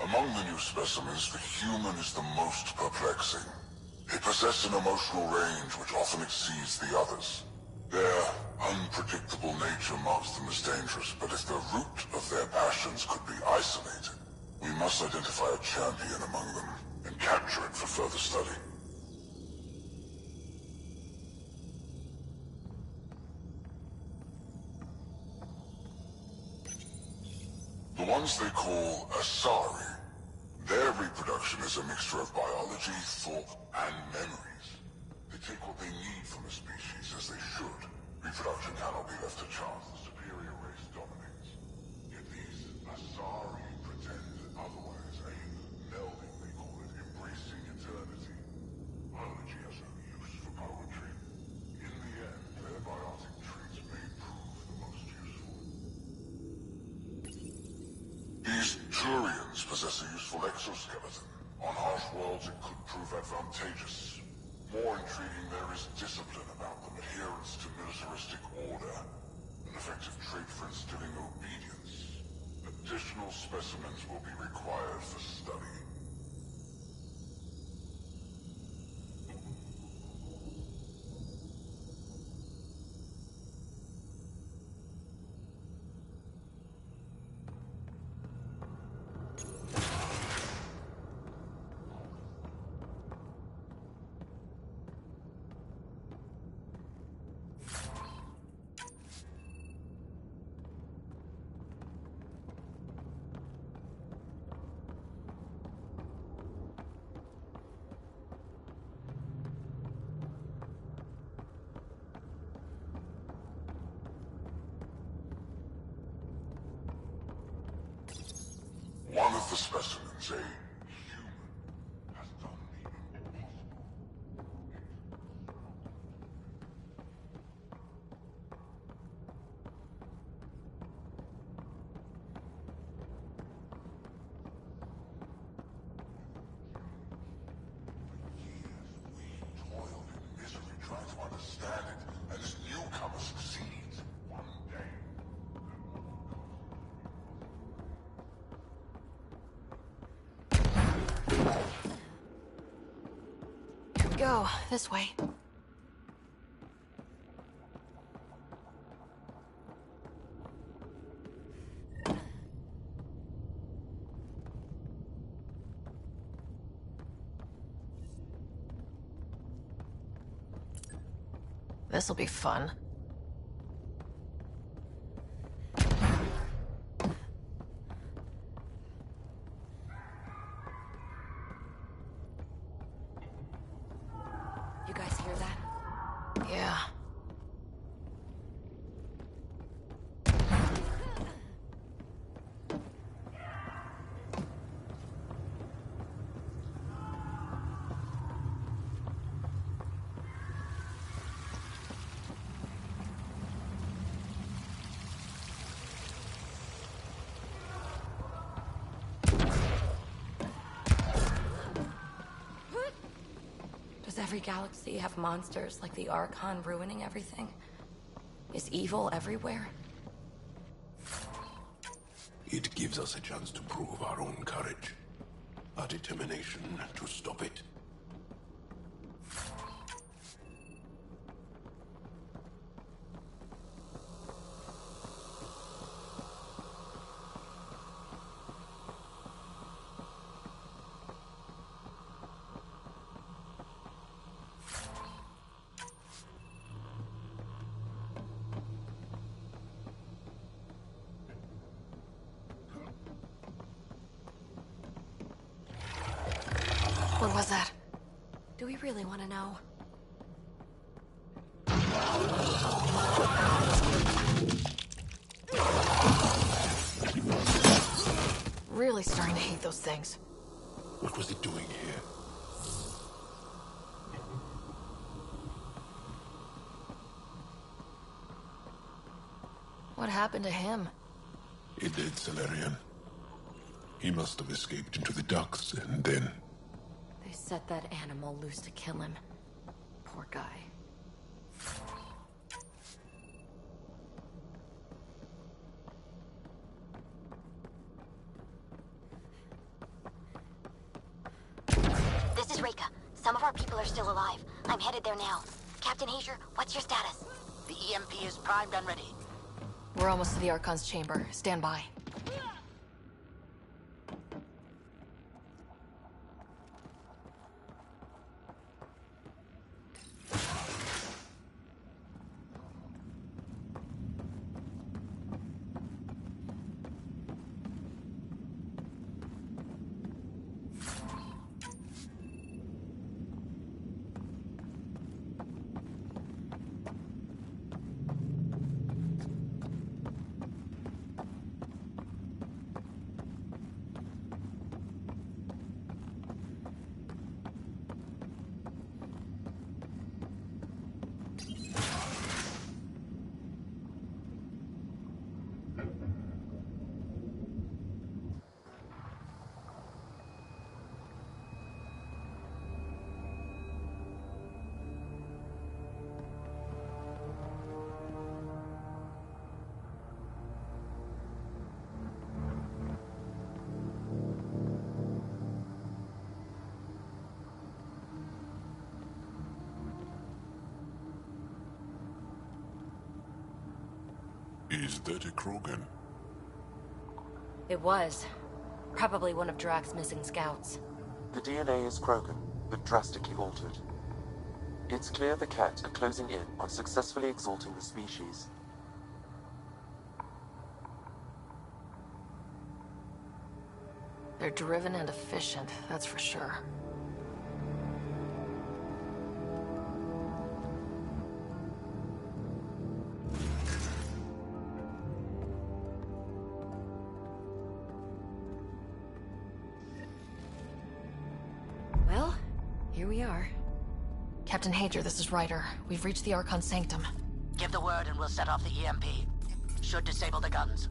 [SPEAKER 4] Among the new specimens, the human is the most perplexing. They possess an emotional range which often exceeds the others. Their unpredictable nature marks them as dangerous, but if the root of their passions could be isolated, we must identify a champion among them and capture it for further study. The ones they call Asari. Their reproduction is a mixture of biology, thought, and memories. They take what they need from a species, as they should. Reproduction cannot be left to chance. The superior race dominates. Yet these Asari pretend otherwise. A melding, they call it, embracing eternity. Biology has no use for poetry. In the end, their biotic traits may prove the most useful. These Turians possess a useful exoskeleton. On harsh worlds, it could prove advantageous. More intriguing, there is discipline about them, adherence to militaristic order, an effective trait for instilling obedience. Additional specimens will be required for study. One of the specimens, a human, has done the impossible. For years, we toiled in misery trying to understand it, and this newcomer succeeds. One day,
[SPEAKER 3] Here we go. This way. This'll be fun.
[SPEAKER 2] You guys hear that?
[SPEAKER 3] Yeah.
[SPEAKER 2] every galaxy have monsters like the Archon ruining everything? Is evil everywhere?
[SPEAKER 1] It gives us a chance to prove our own courage. Our determination to stop it.
[SPEAKER 2] What was that? Do we really want to know?
[SPEAKER 3] Really starting to hate those things.
[SPEAKER 1] What was it doing here?
[SPEAKER 3] What happened to him?
[SPEAKER 1] A dead Salarian. He must have escaped into the docks, and then...
[SPEAKER 2] They set that animal loose to kill him. Poor guy.
[SPEAKER 16] This is Reka. Some of our people are still alive. I'm headed there now. Captain Hager, what's your status?
[SPEAKER 13] The EMP is primed and ready.
[SPEAKER 3] We're almost to the Archon's chamber. Stand by.
[SPEAKER 1] Is that a Krogan?
[SPEAKER 2] It was. Probably one of Drax's missing scouts.
[SPEAKER 9] The DNA is Krogan, but drastically altered. It's clear the Cat are closing in on successfully exalting the species.
[SPEAKER 3] They're driven and efficient, that's for sure.
[SPEAKER 2] Well, here we are.
[SPEAKER 3] Captain Hager, this is Ryder. We've reached the Archon Sanctum.
[SPEAKER 13] Give the word and we'll set off the EMP. Should disable the guns.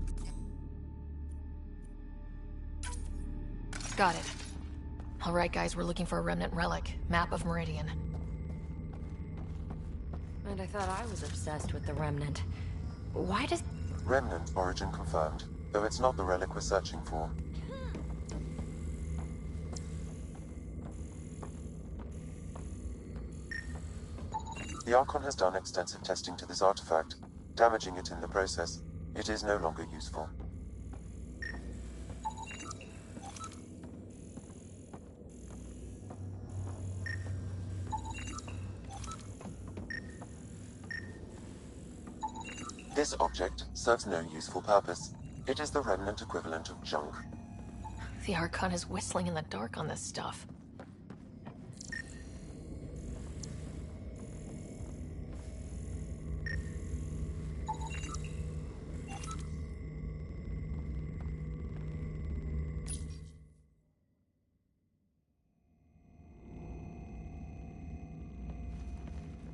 [SPEAKER 3] Got it. All right, guys, we're looking for a remnant relic. Map of Meridian.
[SPEAKER 2] And I thought I was obsessed with the Remnant. Why does...
[SPEAKER 9] Remnant origin confirmed, though it's not the relic we're searching for. The Archon has done extensive testing to this artifact, damaging it in the process. It is no longer useful. This object serves no useful purpose. It is the Remnant equivalent of junk.
[SPEAKER 3] The Archon is whistling in the dark on this stuff.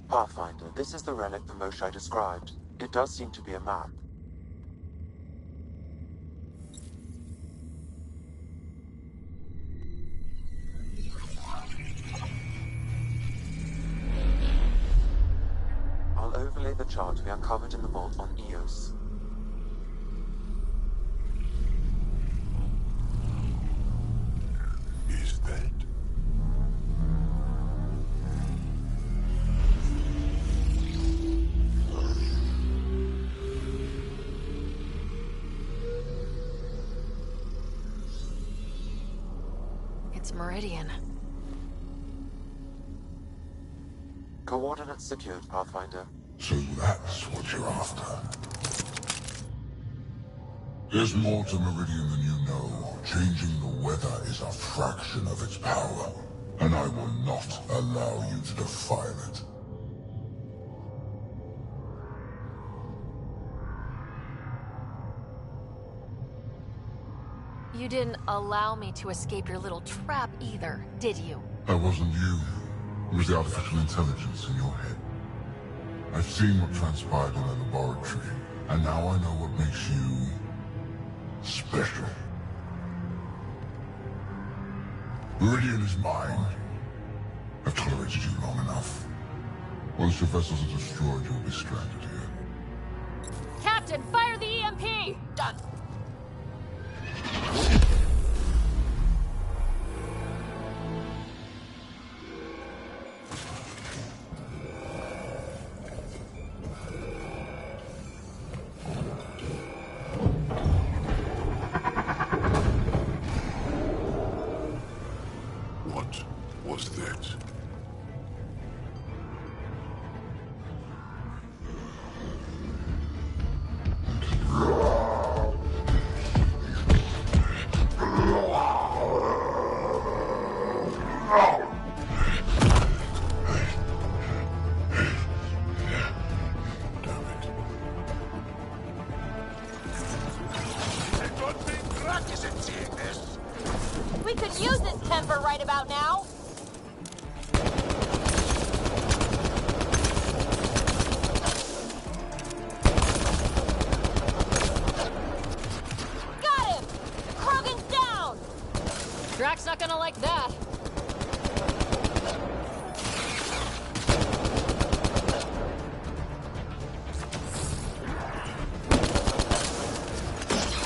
[SPEAKER 9] Pathfinder, this is the relic the Moshai described. It does seem to be a map. calculate the chart we uncovered in the vault on Eos.
[SPEAKER 4] Is that?
[SPEAKER 3] It's Meridian.
[SPEAKER 9] Coordinates secured, Pathfinder.
[SPEAKER 4] So that's what you're after. There's more to Meridian than you know. Changing the weather is a fraction of its power, and I will not allow you to defile it.
[SPEAKER 3] You didn't allow me to escape your little trap either, did you?
[SPEAKER 4] That wasn't you. It was the artificial intelligence in your head. I've seen what transpired in the laboratory, and now I know what makes you special. Meridian is mine. I've tolerated you long enough. Once your vessels are destroyed, you'll be stranded here.
[SPEAKER 3] Captain, fire the EMP! Done.
[SPEAKER 4] What was that?
[SPEAKER 3] We could use this temper right about now. Got him! Krogan's down! Drax's not gonna like that.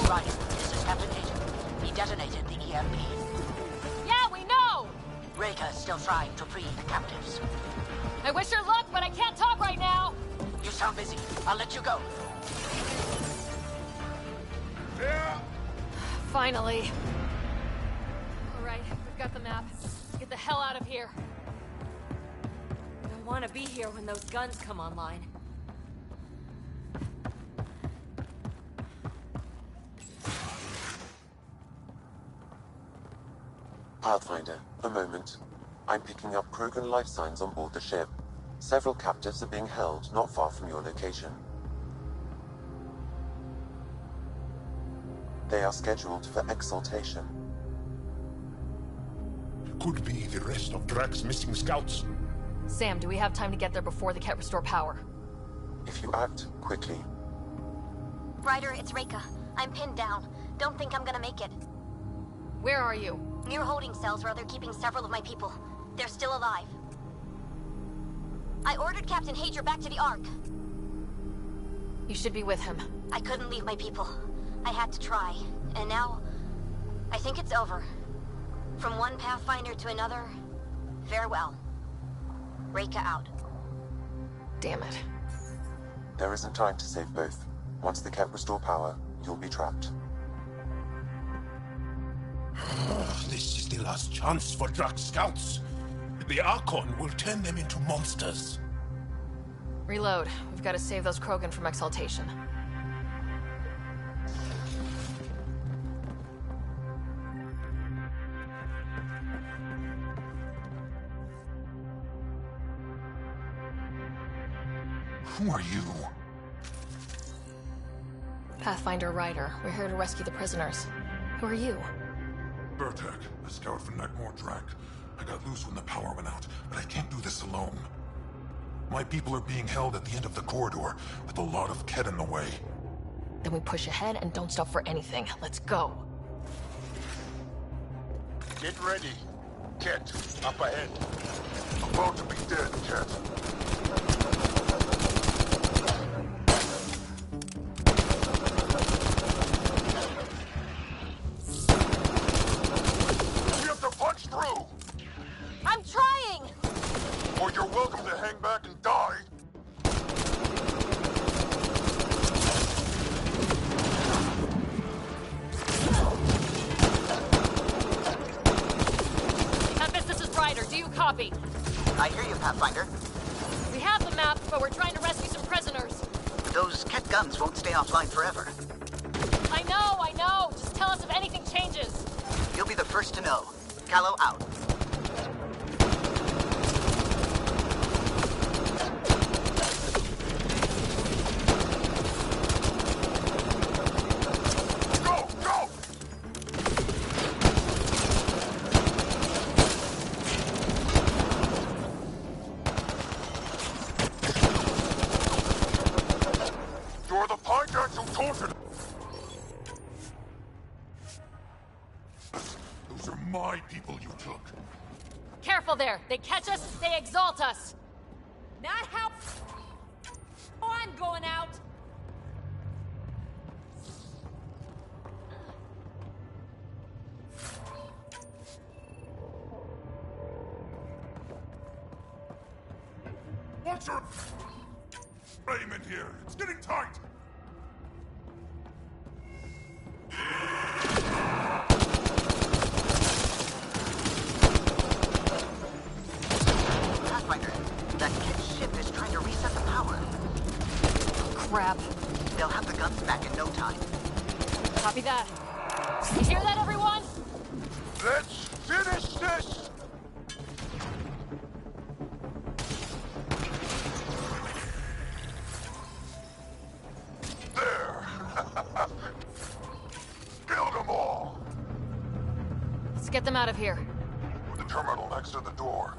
[SPEAKER 13] Right, this is Captain Hager. He detonated the EMP.
[SPEAKER 3] Yeah, we know!
[SPEAKER 13] Raker's still trying to free the captives.
[SPEAKER 3] I wish her luck, but I can't talk right now.
[SPEAKER 13] You sound busy. I'll let you go.
[SPEAKER 3] Finally. All right, we've got the map. Get the hell out of here.
[SPEAKER 2] I don't want to be here when those guns come online.
[SPEAKER 9] Pathfinder, a moment. I'm picking up Krogan life signs on board the ship. Several captives are being held not far from your location. They are scheduled for exaltation.
[SPEAKER 1] Could be the rest of Drax's missing scouts.
[SPEAKER 3] Sam, do we have time to get there before they can't restore power?
[SPEAKER 9] If you act quickly.
[SPEAKER 16] Ryder, it's Reka. I'm pinned down. Don't think I'm gonna make it.
[SPEAKER 3] Where are you?
[SPEAKER 16] Near holding cells where they're keeping several of my people. They're still alive. I ordered Captain Hager back to the Ark.
[SPEAKER 3] You should be with him.
[SPEAKER 16] I couldn't leave my people. I had to try. And now, I think it's over. From one Pathfinder to another, farewell. Reka out.
[SPEAKER 3] Damn it.
[SPEAKER 9] There isn't time to save both. Once the Kett restore power, you'll be trapped.
[SPEAKER 1] This is the last chance for Drax scouts. The Archon will turn them into monsters.
[SPEAKER 3] Reload. We've got to save those Krogan from exaltation.
[SPEAKER 1] Who are you?
[SPEAKER 3] Pathfinder Ryder. We're here to rescue the prisoners. Who are you?
[SPEAKER 15] Burtek, a scout from Nakmor Drak. I got loose when the power went out, but I can't do this alone. My people are being held at the end of the corridor, with a lot of Kett in the way.
[SPEAKER 3] Then we push ahead and don't stop for anything. Let's go.
[SPEAKER 4] Get ready. Kett, up ahead. About to be dead, Kett.
[SPEAKER 11] Pathfinder.
[SPEAKER 3] We have the map, but we're trying to rescue some prisoners.
[SPEAKER 11] Those Ket guns won't stay offline forever.
[SPEAKER 3] I know. Just tell us if anything changes.
[SPEAKER 11] You'll be the first to know. Callow out.
[SPEAKER 15] You're the Pygax who tortured. Those are my people you took.
[SPEAKER 3] Careful there. They catch us, they exalt us.
[SPEAKER 2] Not how I'm going out.
[SPEAKER 15] What's your Raymond here? It's getting tight.
[SPEAKER 11] Pathfinder, that Ket ship is trying to reset the power.
[SPEAKER 3] Crap.
[SPEAKER 11] They'll have the guns back in no time.
[SPEAKER 3] Copy that. You hear that, everyone?
[SPEAKER 15] Let's finish this! There! Killed them all!
[SPEAKER 3] Let's get them out of here.
[SPEAKER 15] The terminal next to the door.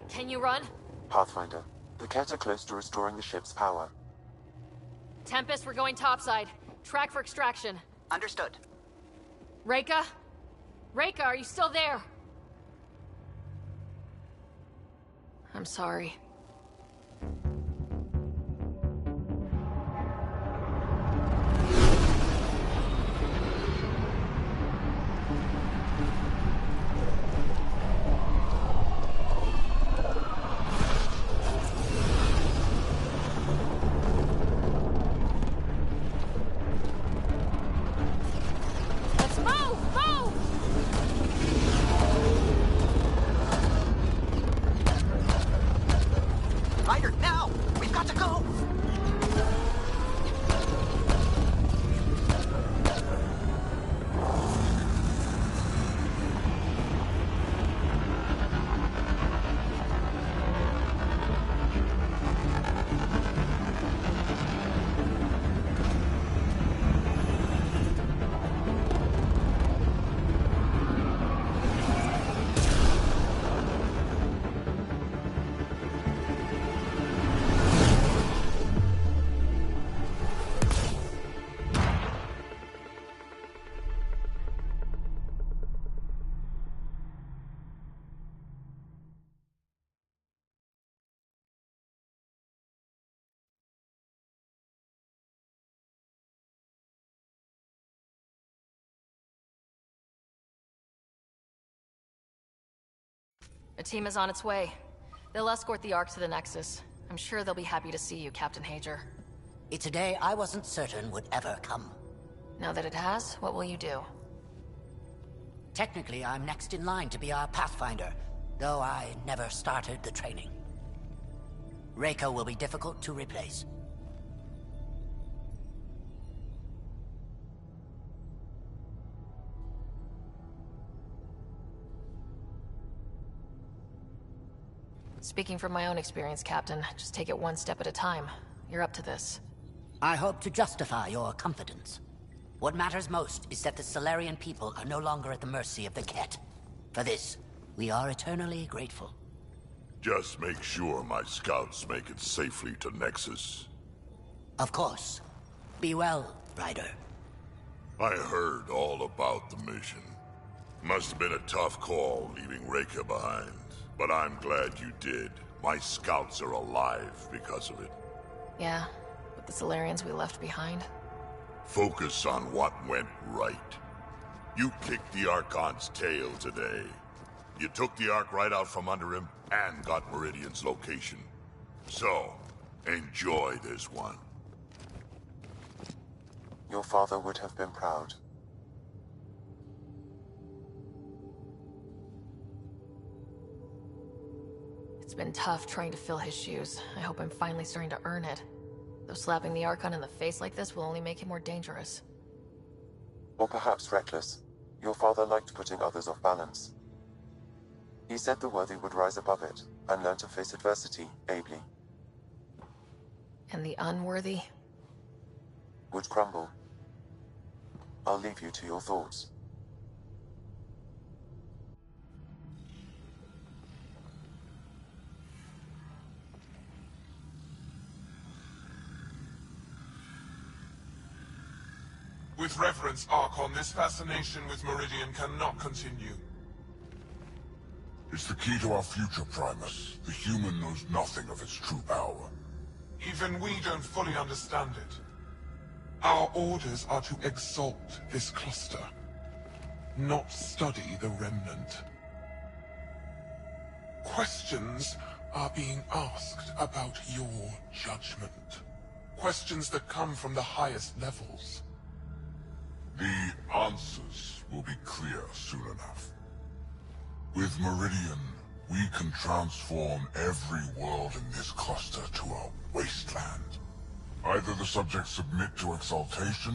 [SPEAKER 3] Can you run?
[SPEAKER 9] Pathfinder, the Ket are close to restoring the ship's power.
[SPEAKER 3] Tempest, we're going topside. Track for extraction.
[SPEAKER 11] Understood.
[SPEAKER 3] Reika? Reika, are you still there? I'm sorry.
[SPEAKER 11] Ryder, now! We've got to go!
[SPEAKER 3] A team is on its way. They'll escort the Ark to the Nexus. I'm sure they'll be happy to see you, Captain Hager.
[SPEAKER 13] It's a day I wasn't certain would ever come.
[SPEAKER 3] Now that it has, what will you do?
[SPEAKER 13] Technically, I'm next in line to be our Pathfinder, though I never started the training. Reika will be difficult to replace.
[SPEAKER 3] Speaking from my own experience, Captain, just take it one step at a time. You're up to this.
[SPEAKER 13] I hope to justify your confidence. What matters most is that the Solarian people are no longer at the mercy of the Ket. For this, we are eternally grateful.
[SPEAKER 4] Just make sure my scouts make it safely to Nexus.
[SPEAKER 13] Of course. Be well, Ryder.
[SPEAKER 4] I heard all about the mission. Must have been a tough call leaving Reika behind. But I'm glad you did. My scouts are alive because of it.
[SPEAKER 3] Yeah, but the Solarians we left behind?
[SPEAKER 4] Focus on what went right. You kicked the Archon's tail today. You took the Ark right out from under him and got Meridian's location. So, Enjoy this one.
[SPEAKER 9] Your father would have been proud.
[SPEAKER 3] It's been tough trying to fill his shoes. I hope I'm finally starting to earn it. Though slapping the Archon in the face like this will only make him more dangerous.
[SPEAKER 9] Or perhaps reckless. Your father liked putting others off balance. He said the worthy would rise above it, and learn to face adversity ably.
[SPEAKER 3] And the unworthy?
[SPEAKER 9] Would crumble. I'll leave you to your thoughts.
[SPEAKER 15] With reverence, Archon, this fascination with Meridian cannot continue.
[SPEAKER 4] It's the key to our future, Primus. The human knows nothing of its true power.
[SPEAKER 15] Even we don't fully understand it. Our orders are to exalt this cluster, not study the remnant. Questions are being asked about your judgment. Questions that come from the highest levels.
[SPEAKER 4] The answers will be clear soon enough. With Meridian, we can transform every world in this cluster to a wasteland. Either the subjects submit to exaltation,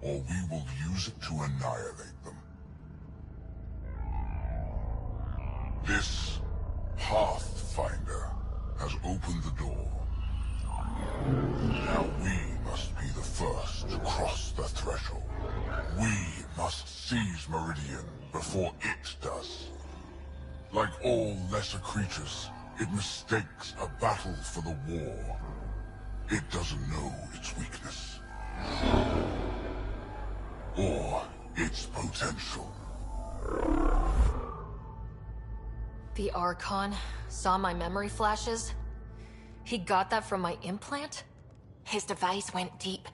[SPEAKER 4] or we will use it to annihilate them. This Pathfinder has opened the door. Now we must be the first to cross the threshold. We must seize Meridian before it does. Like all lesser creatures, it mistakes a battle for the war. It doesn't know its weakness. Or its potential.
[SPEAKER 3] The Archon saw my memory flashes? He got that from my implant?
[SPEAKER 2] His device went deep.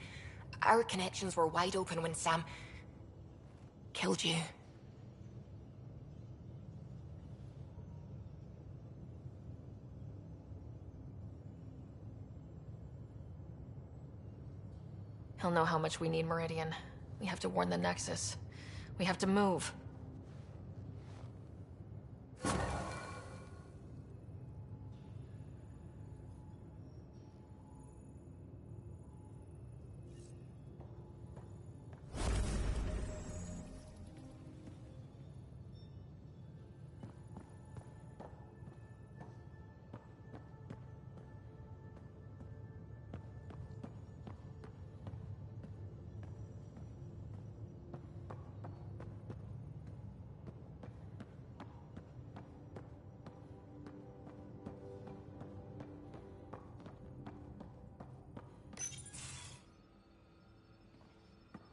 [SPEAKER 2] Our connections were wide open when Sam killed you.
[SPEAKER 3] He'll know how much we need Meridian. We have to warn the Nexus. We have to move.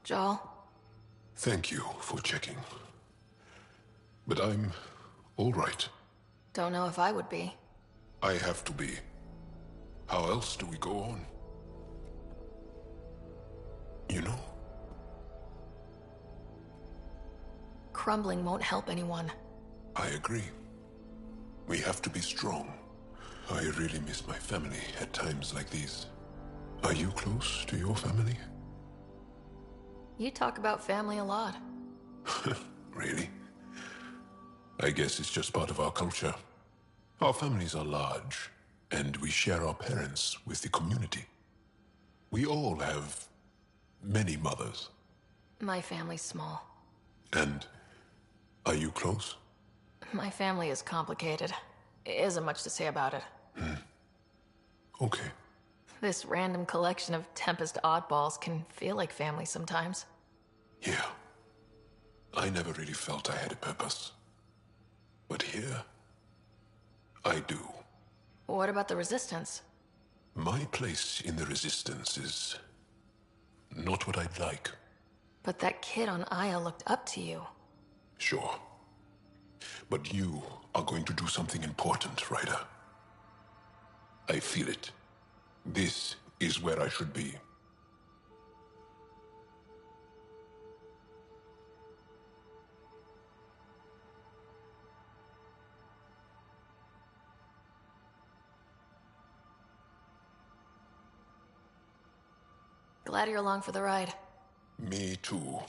[SPEAKER 3] Joel?
[SPEAKER 1] Thank you for checking. But I'm all right.
[SPEAKER 3] Don't know if I would be.
[SPEAKER 1] I have to be. How else do we go on? You know?
[SPEAKER 3] Crumbling won't help anyone.
[SPEAKER 1] I agree. We have to be strong. I really miss my family at times like these. Are you close to your family?
[SPEAKER 3] You talk about family a lot.
[SPEAKER 1] Really? I guess it's just part of our culture. Our families are large, and we share our parents with the community. We all have many mothers.
[SPEAKER 3] My family's small.
[SPEAKER 1] And are you close?
[SPEAKER 3] My family is complicated. Isn't much to say about it.
[SPEAKER 1] Okay.
[SPEAKER 3] This random collection of Tempest oddballs can feel like family sometimes.
[SPEAKER 1] Yeah. I never really felt I had a purpose. But here, I do.
[SPEAKER 3] What about the Resistance?
[SPEAKER 1] My place in the Resistance is not what I'd like.
[SPEAKER 3] But that kid on Aya looked up to you.
[SPEAKER 1] Sure. But you are going to do something important, Ryder. I feel it. This is where I should be.
[SPEAKER 3] Glad you're along for the ride.
[SPEAKER 1] Me too.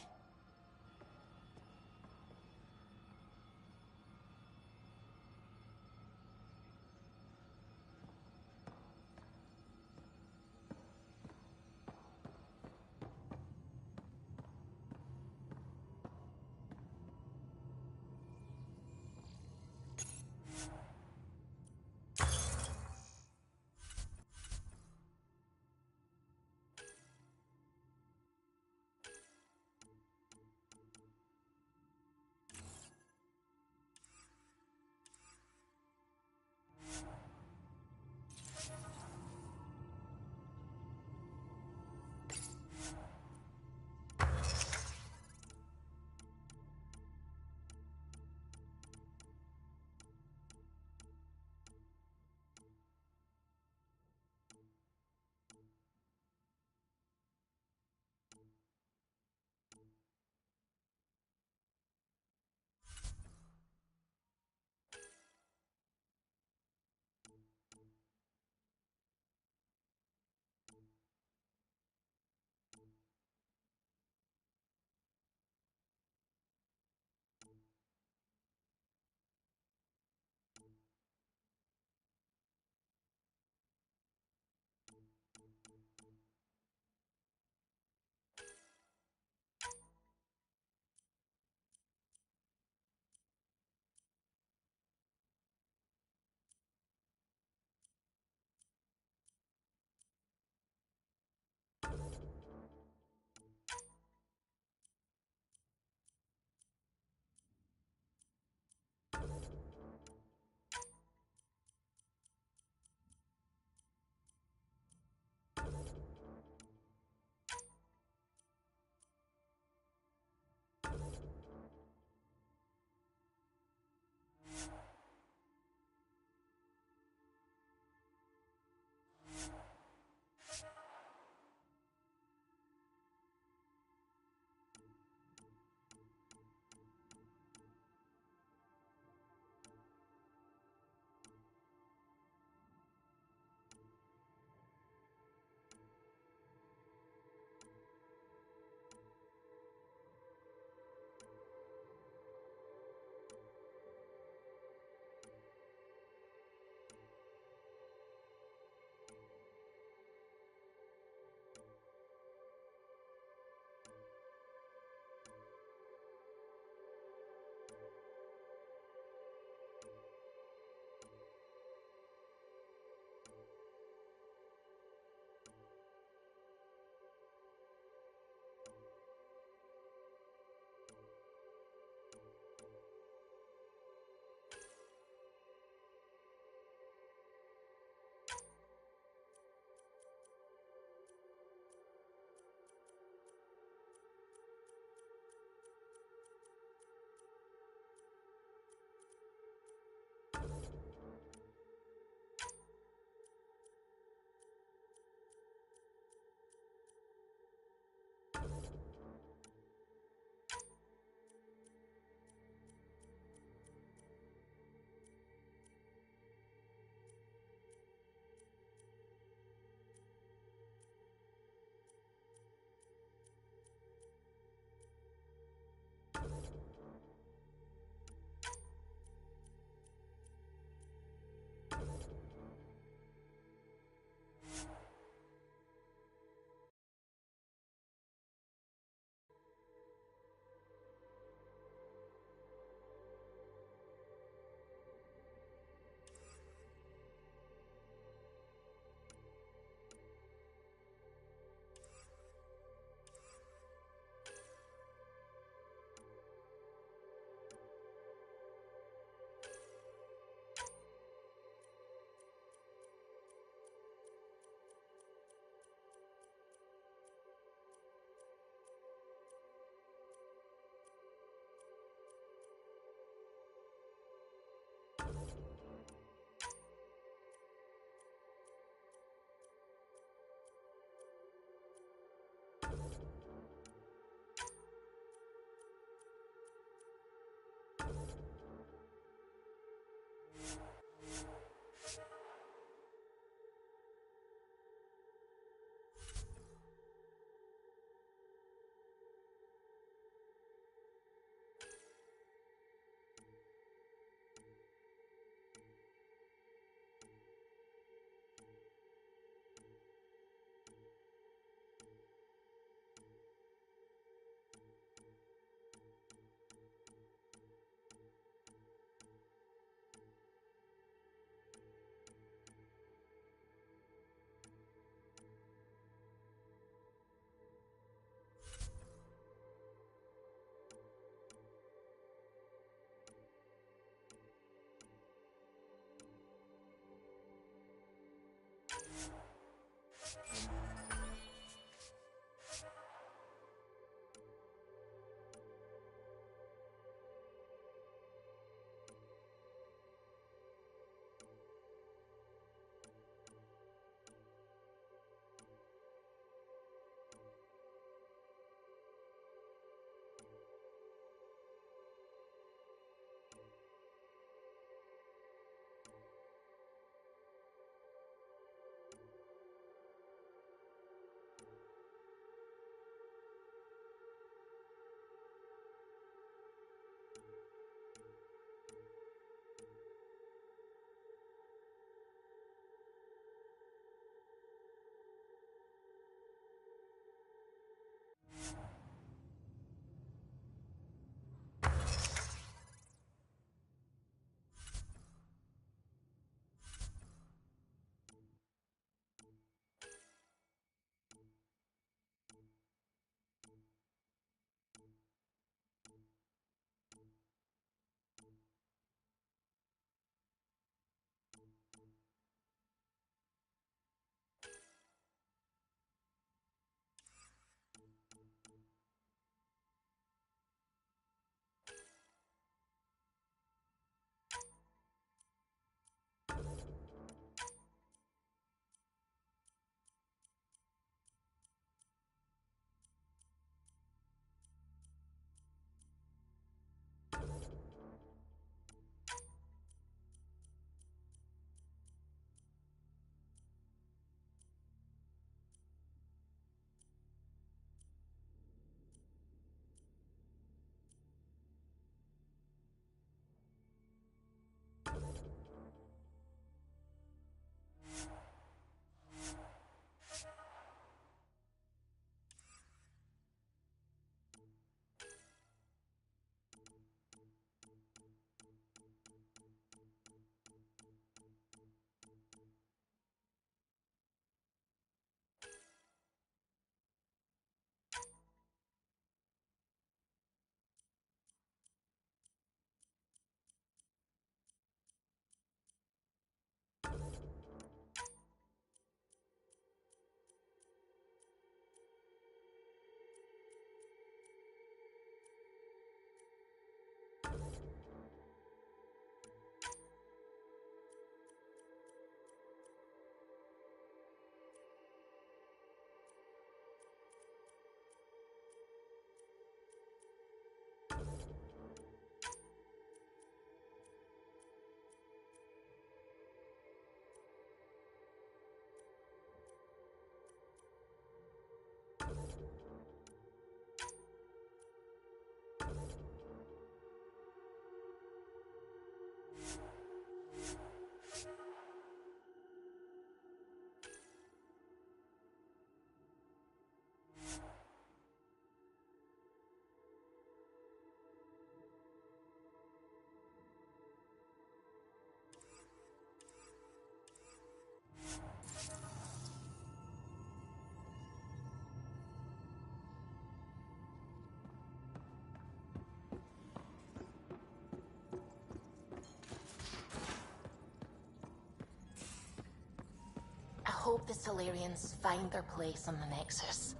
[SPEAKER 3] the Solarians find their place on the Nexus?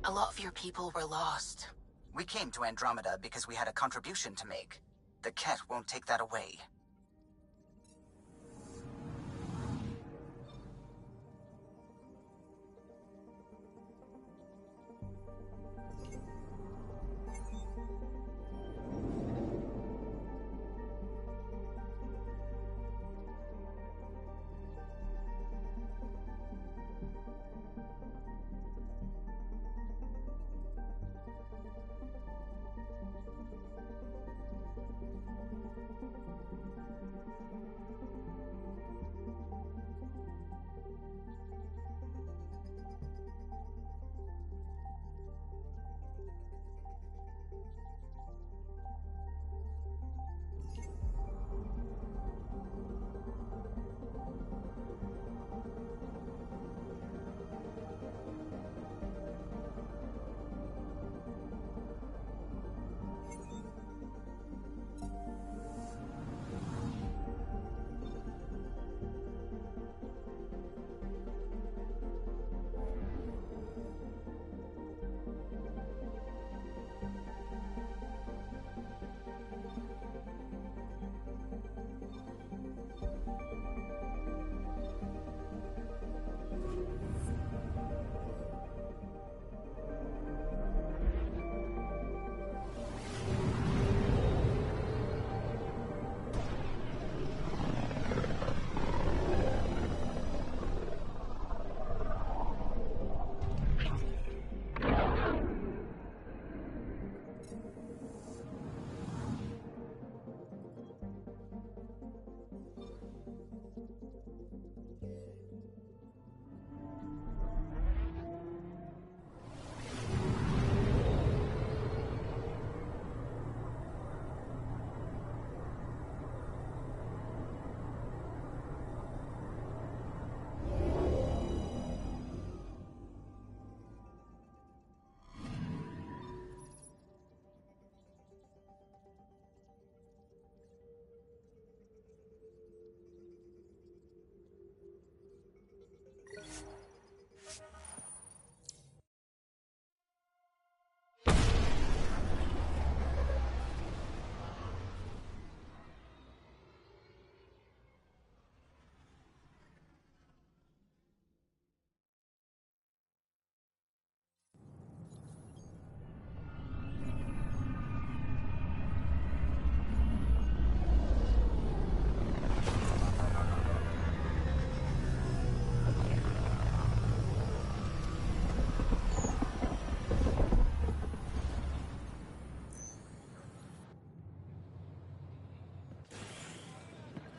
[SPEAKER 3] A lot of your people were lost.
[SPEAKER 11] We came to Andromeda because we had a contribution to make. The Ket won't take that away.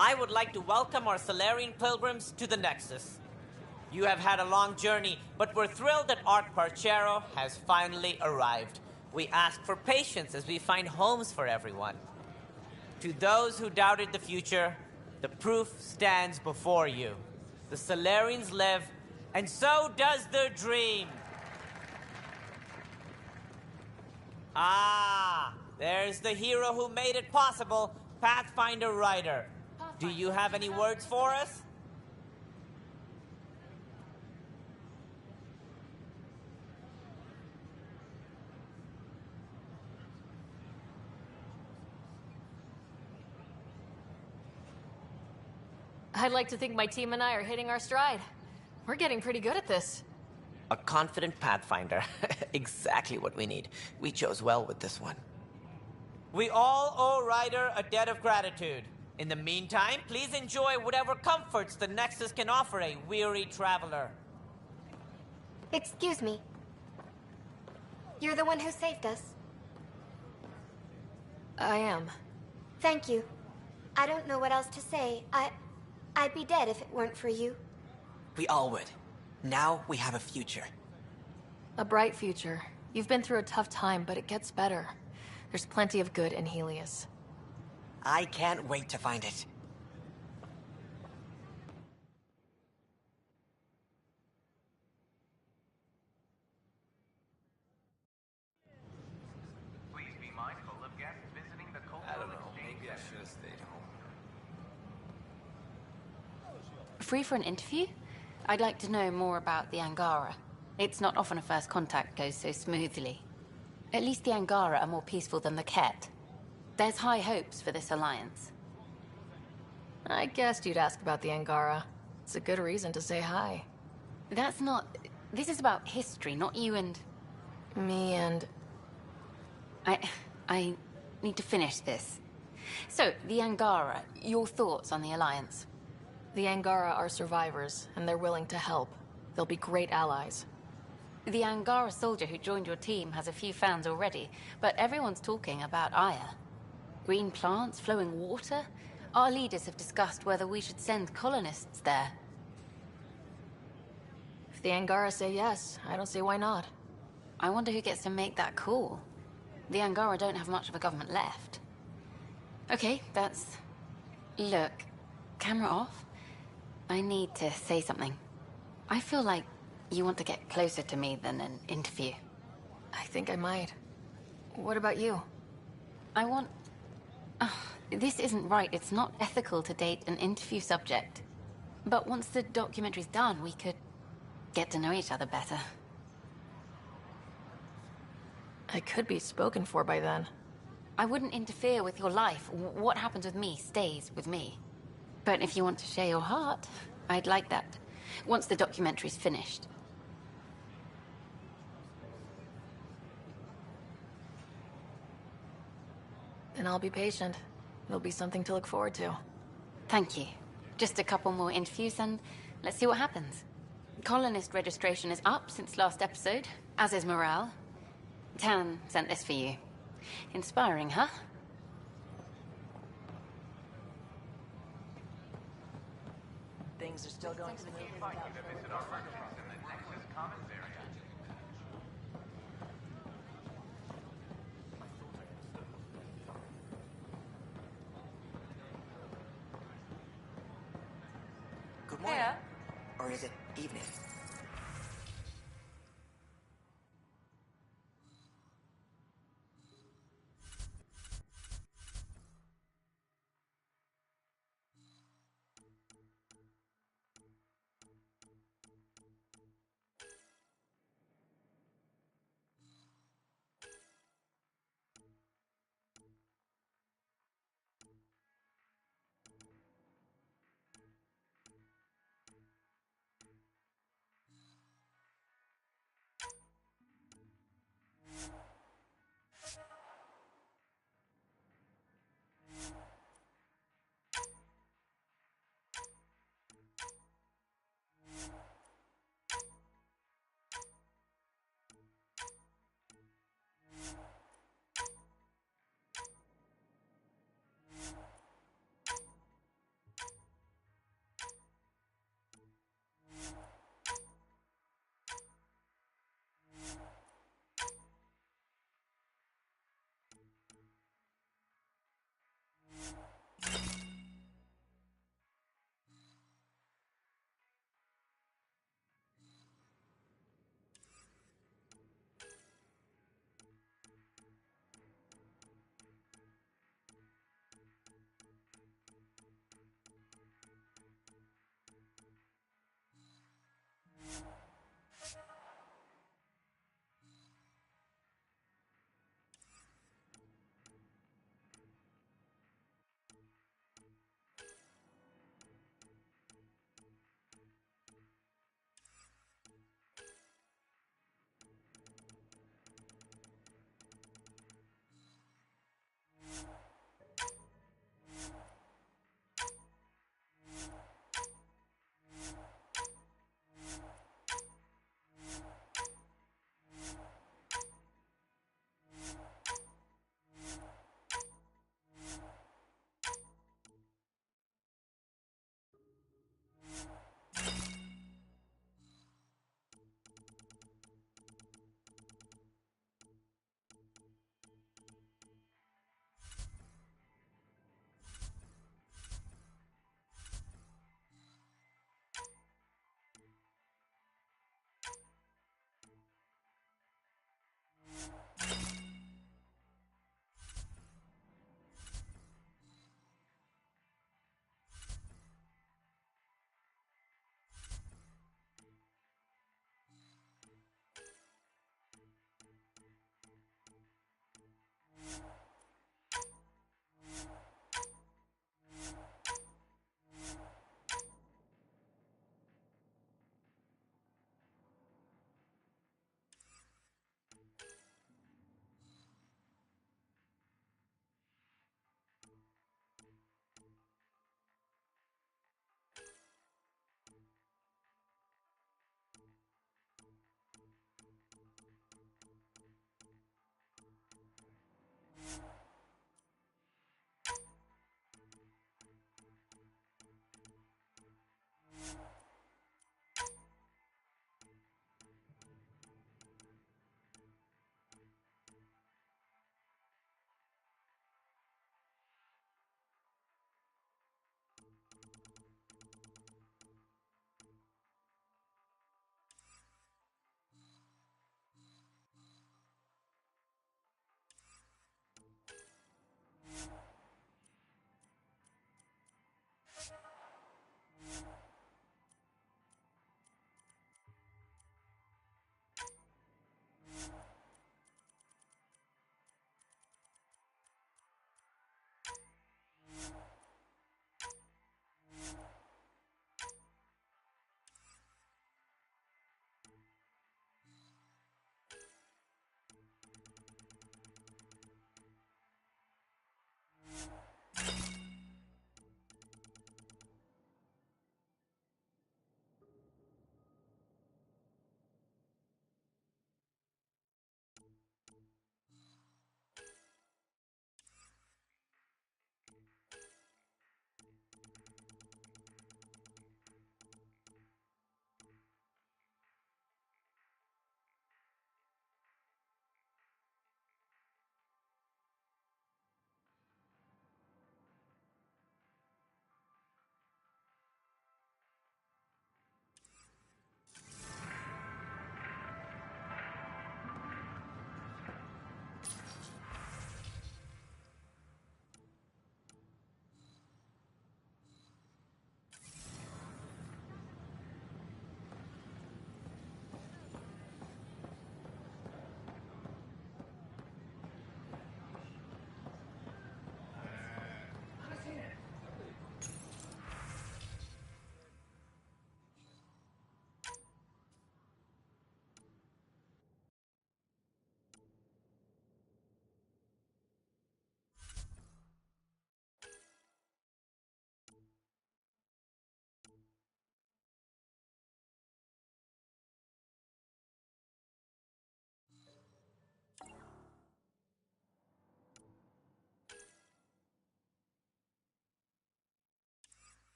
[SPEAKER 17] I would like to welcome our Solarian pilgrims to the Nexus. You have had a long journey, but we're thrilled that Ark Parchero has finally arrived. We ask for patience as we find homes for everyone. To those who doubted the future, the proof stands before you. The Solarians live, and so does their dream. Ah, there's the hero who made it possible, Pathfinder Ryder. Do you have any words for us?
[SPEAKER 3] I'd like to think my team and I are hitting our stride. We're getting pretty good at this.
[SPEAKER 17] A confident Pathfinder. Exactly what we need. We chose well with this one. We all owe Ryder a debt of gratitude. In the meantime, please enjoy whatever comforts the Nexus can offer a weary traveler.
[SPEAKER 16] Excuse me. You're the one who saved us.
[SPEAKER 3] I am.
[SPEAKER 16] Thank you. I don't know what else to say. I'd be dead if it weren't for you.
[SPEAKER 18] We all would. Now we have a future.
[SPEAKER 3] A bright future. You've been through a tough time, but it gets better. There's plenty of good in Helios.
[SPEAKER 18] I can't wait to find it.
[SPEAKER 19] Please be mindful of guests visiting the cultural
[SPEAKER 8] I don't know. Maybe I should have stayed home.
[SPEAKER 20] Free for an interview? I'd like to know more about the Angara. It's not often a first contact goes so smoothly. At least the Angara are more peaceful than the Ket. There's high hopes for this alliance.
[SPEAKER 3] I guessed you'd ask about the Angara. It's a good reason to say hi.
[SPEAKER 20] That's not... This is about history, not you and...
[SPEAKER 3] Me and...
[SPEAKER 20] I need to finish this. So, the Angara, your thoughts on the alliance?
[SPEAKER 3] The Angara are survivors, and they're willing to help. They'll be great allies.
[SPEAKER 20] The Angara soldier who joined your team has a few fans already, but everyone's talking about Aya. Green plants, flowing water? Our leaders have discussed whether we should send colonists there.
[SPEAKER 3] If the Angara say yes, I don't see why not.
[SPEAKER 20] I wonder who gets to make that call. The Angara don't have much of a government left. Okay, that's... Look, camera off. I need to say something. I feel like you want to get closer to me than an interview.
[SPEAKER 3] I think I might. What about you?
[SPEAKER 20] I want... this isn't right. It's not ethical to date an interview subject. But once the documentary's done, we could get to know each other better.
[SPEAKER 3] I could be spoken for by then.
[SPEAKER 20] I wouldn't interfere with your life. What happens with me stays with me. But if you want to share your heart, I'd like that. Once the documentary's finished.
[SPEAKER 3] Then I'll be patient. It'll be something to look forward to.
[SPEAKER 20] Thank you. Just a couple more interviews and let's see what happens. Colonist registration is up since last episode, as is morale. Tan sent this for you. Inspiring, huh?
[SPEAKER 10] Things are still going smoothly.
[SPEAKER 18] Good morning. Or is it evening?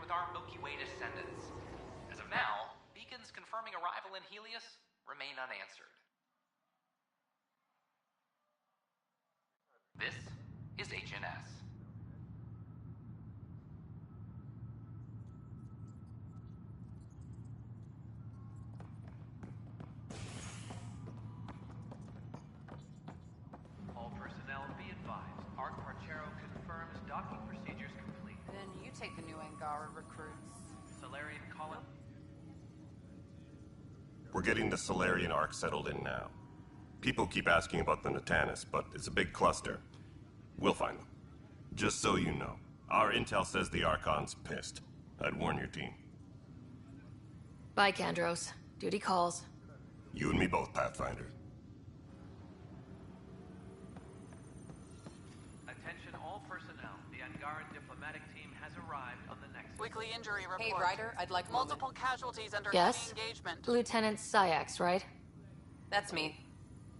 [SPEAKER 19] with our Milky Way descendants. As of now, beacons confirming arrival in Helios remain unanswered. This is HNS. All personnel be advised. Arc Parchero confirms docking procedures complete.
[SPEAKER 21] Then you take the new Angara recruits.
[SPEAKER 19] Solarian column.
[SPEAKER 22] We're getting the Solarian Arc settled in now. People keep asking about the Natanis, but it's a big cluster. We'll find them. Just so you know, our intel says the Archon's pissed. I'd warn your team.
[SPEAKER 3] Bye, Kandros. Duty calls.
[SPEAKER 22] You and me both, Pathfinder.
[SPEAKER 19] Attention all personnel. The Angaran diplomatic team has arrived on the next.
[SPEAKER 7] Weekly injury report.
[SPEAKER 21] Hey, Ryder, I'd like
[SPEAKER 7] multiple casualties under
[SPEAKER 3] Yes?
[SPEAKER 7] enemy engagement.
[SPEAKER 3] Lieutenant Syax, right?
[SPEAKER 23] That's me.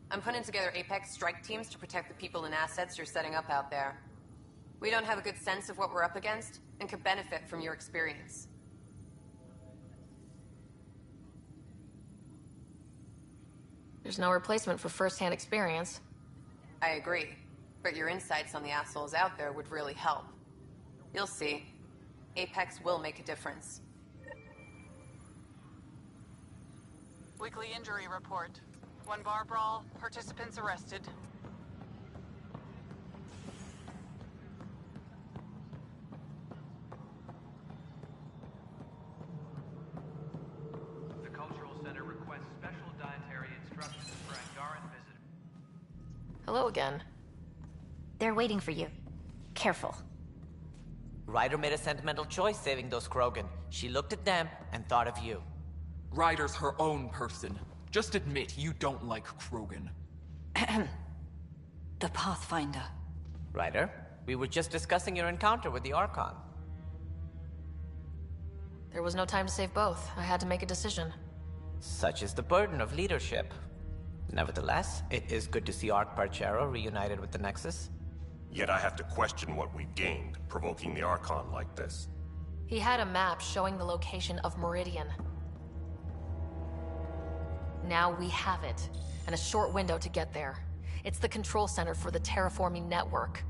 [SPEAKER 23] I'm putting together Apex strike teams to protect the people and assets you're setting up out there. We don't have a good sense of what we're up against, and could benefit from your experience.
[SPEAKER 3] There's no replacement for first-hand experience.
[SPEAKER 23] I agree, but your insights on the assholes out there would really help. You'll see. Apex will make a difference.
[SPEAKER 7] Weekly injury report. One bar brawl, participants arrested.
[SPEAKER 19] The Cultural Center requests special dietary instructions for Angaran visitors.
[SPEAKER 3] Hello again.
[SPEAKER 24] They're waiting for you. Careful.
[SPEAKER 17] Ryder made a sentimental choice saving those Krogan. She looked at them and thought of you.
[SPEAKER 25] Ryder's her own person. Just admit you don't like Krogan.
[SPEAKER 24] The Pathfinder.
[SPEAKER 17] Ryder, we were just discussing your encounter with the Archon.
[SPEAKER 3] There was no time to save both. I had to make a decision.
[SPEAKER 17] Such is the burden of leadership. Nevertheless, it is good to see Arc Parchero reunited with the Nexus.
[SPEAKER 22] Yet I have to question what we've gained, provoking the Archon like this.
[SPEAKER 3] He had a map showing the location of Meridian. Now we have it, and a short window to get there. It's the control center for the terraforming network.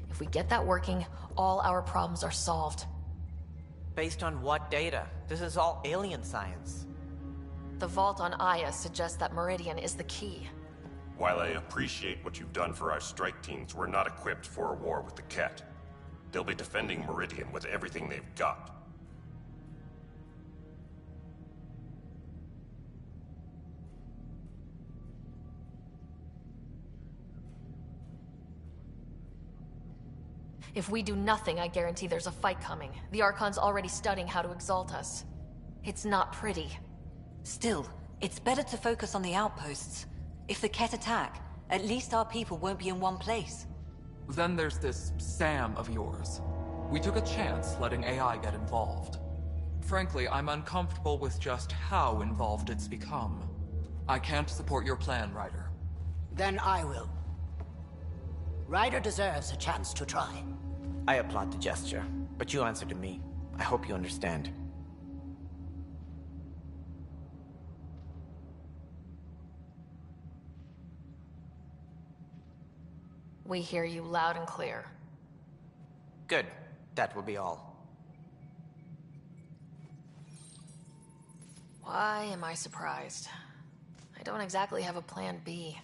[SPEAKER 3] If we get that working, all our problems are solved.
[SPEAKER 17] Based on what data? This is all alien science.
[SPEAKER 3] The vault on Aya suggests that Meridian is the key.
[SPEAKER 22] While I appreciate what you've done for our strike teams, we're not equipped for a war with the Ket. They'll be defending Meridian with everything they've got.
[SPEAKER 3] If we do nothing, I guarantee there's a fight coming. The Archon's already studying how to exalt us. It's not pretty.
[SPEAKER 24] Still, it's better to focus on the outposts. If the Ket attack, at least our people won't be in one place.
[SPEAKER 25] Then there's this Sam of yours. We took a chance letting AI get involved. Frankly, I'm uncomfortable with just how involved it's become. I can't support your plan, Ryder.
[SPEAKER 13] Then I will. Ryder deserves a chance to try.
[SPEAKER 17] I applaud the gesture, but you answer to me. I hope you understand.
[SPEAKER 3] We hear you loud and clear.
[SPEAKER 17] Good. That will be all.
[SPEAKER 3] Why am I surprised? I don't exactly have a plan B.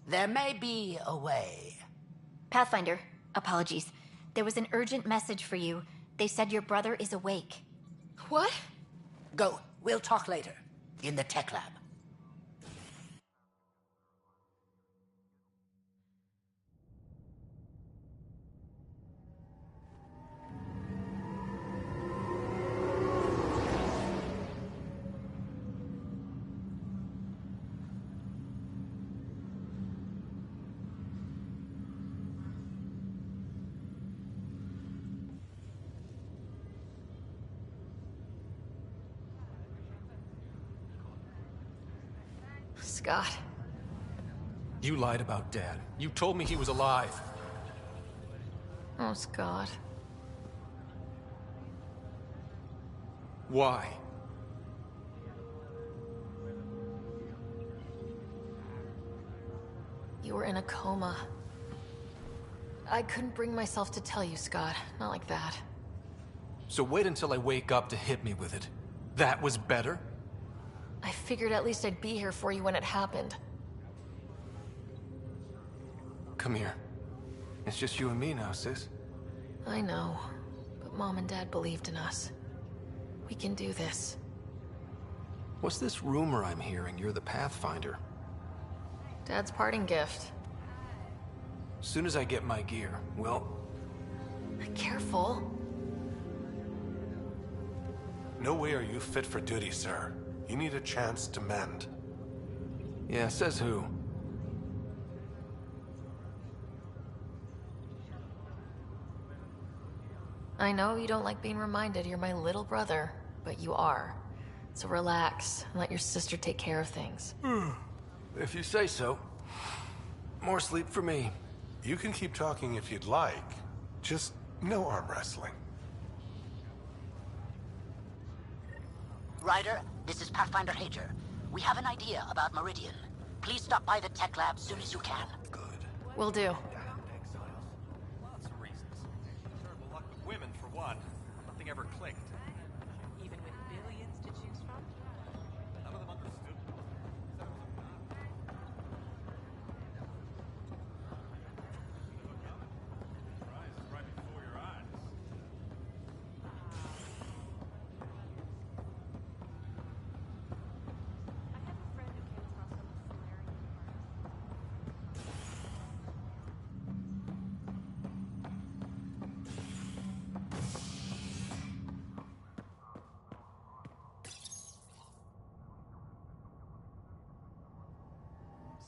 [SPEAKER 13] There may be a way.
[SPEAKER 24] Pathfinder, apologies. There was an urgent message for you. They said your brother is awake.
[SPEAKER 3] What?
[SPEAKER 13] Go. We'll talk later. In the tech lab.
[SPEAKER 3] Scott.
[SPEAKER 25] You lied about Dad. You told me he was alive.
[SPEAKER 3] Oh, Scott.
[SPEAKER 5] Why?
[SPEAKER 3] You were in a coma. I couldn't bring myself to tell you, Scott. Not like that.
[SPEAKER 5] So wait until I wake up to hit me with it. That was better?
[SPEAKER 3] I figured at least I'd be here for you when it happened.
[SPEAKER 5] Come here. It's just you and me now, sis.
[SPEAKER 3] I know, but Mom and Dad believed in us. We can do this.
[SPEAKER 5] What's this rumor I'm hearing? You're the Pathfinder.
[SPEAKER 3] Dad's parting gift.
[SPEAKER 5] As soon as I get my gear, well...
[SPEAKER 3] Careful.
[SPEAKER 6] No way are you fit for duty, sir. You need a chance to mend.
[SPEAKER 5] Yeah, says who?
[SPEAKER 3] I know you don't like being reminded you're my little brother, but you are. So relax and let your sister take care of things.
[SPEAKER 5] If you say so. More sleep for me.
[SPEAKER 6] You can keep talking if you'd like. Just no arm wrestling.
[SPEAKER 13] Ryder, this is Pathfinder Hager. We have an idea about Meridian. Please stop by the tech lab as soon as you can.
[SPEAKER 5] Good.
[SPEAKER 3] Will do.
[SPEAKER 19] Lots of reasons. Terrible luck with women, for one. Nothing ever clicked.
[SPEAKER 7] Even with billions to choose from?
[SPEAKER 19] None of them understood.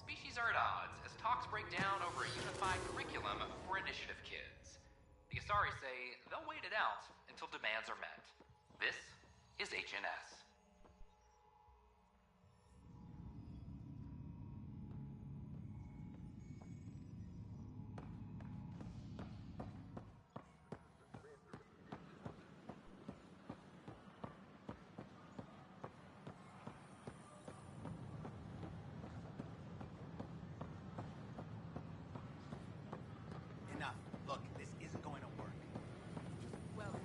[SPEAKER 19] Species are at odds as talks break down over a unified curriculum for initiative kids. The Asari say they'll wait it out until demands are met. This is HNS.
[SPEAKER 11] Enough. Look, this isn't going to work.
[SPEAKER 7] Welcome.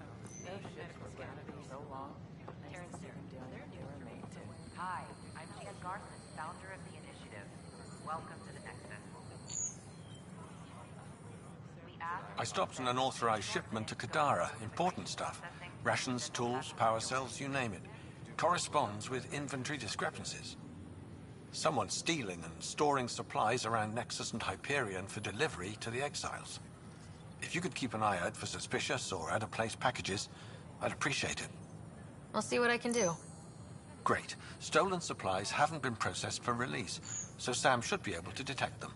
[SPEAKER 7] No shit, it's gonna be so long. Terrence, hi, I'm Jan Garson, founder of the initiative. Welcome to the Nexus. We ask
[SPEAKER 6] I stopped an unauthorized shipment to Kadara. Important stuff. Rations, tools, power cells, you name it. Corresponds with inventory discrepancies. Someone's stealing and storing supplies around Nexus and Hyperion for delivery to the exiles. If you could keep an eye out for suspicious or out-of-place packages, I'd appreciate it.
[SPEAKER 3] I'll see what I can do.
[SPEAKER 6] Great. Stolen supplies haven't been processed for release, so Sam should be able to detect them.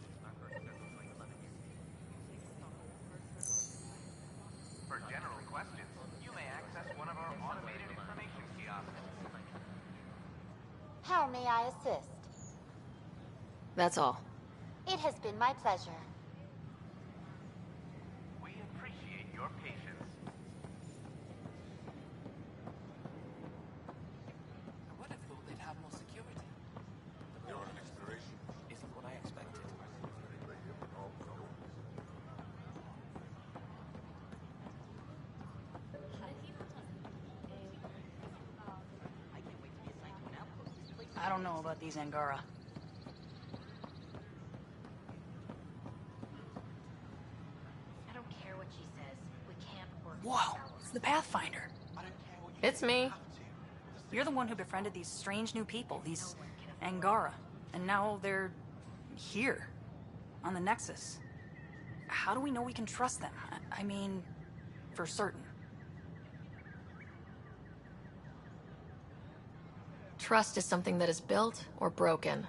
[SPEAKER 19] For general questions, you may access one of our automated information kiosks.
[SPEAKER 9] How may I assist?
[SPEAKER 3] That's all.
[SPEAKER 9] It has been my pleasure.
[SPEAKER 19] We appreciate your patience.
[SPEAKER 18] I would have thought they'd have more security.
[SPEAKER 6] You're on an exploration.
[SPEAKER 18] Isn't what I expected.
[SPEAKER 12] I don't know about these Angara.
[SPEAKER 9] I don't care what she says. We can't work.
[SPEAKER 12] Whoa, it's the Pathfinder.
[SPEAKER 3] It's me.
[SPEAKER 12] You're the one who befriended these strange new people, these Angara. And now they're here, on the Nexus. How do we know we can trust them? I mean, for certain.
[SPEAKER 3] Trust is something that is built or broken.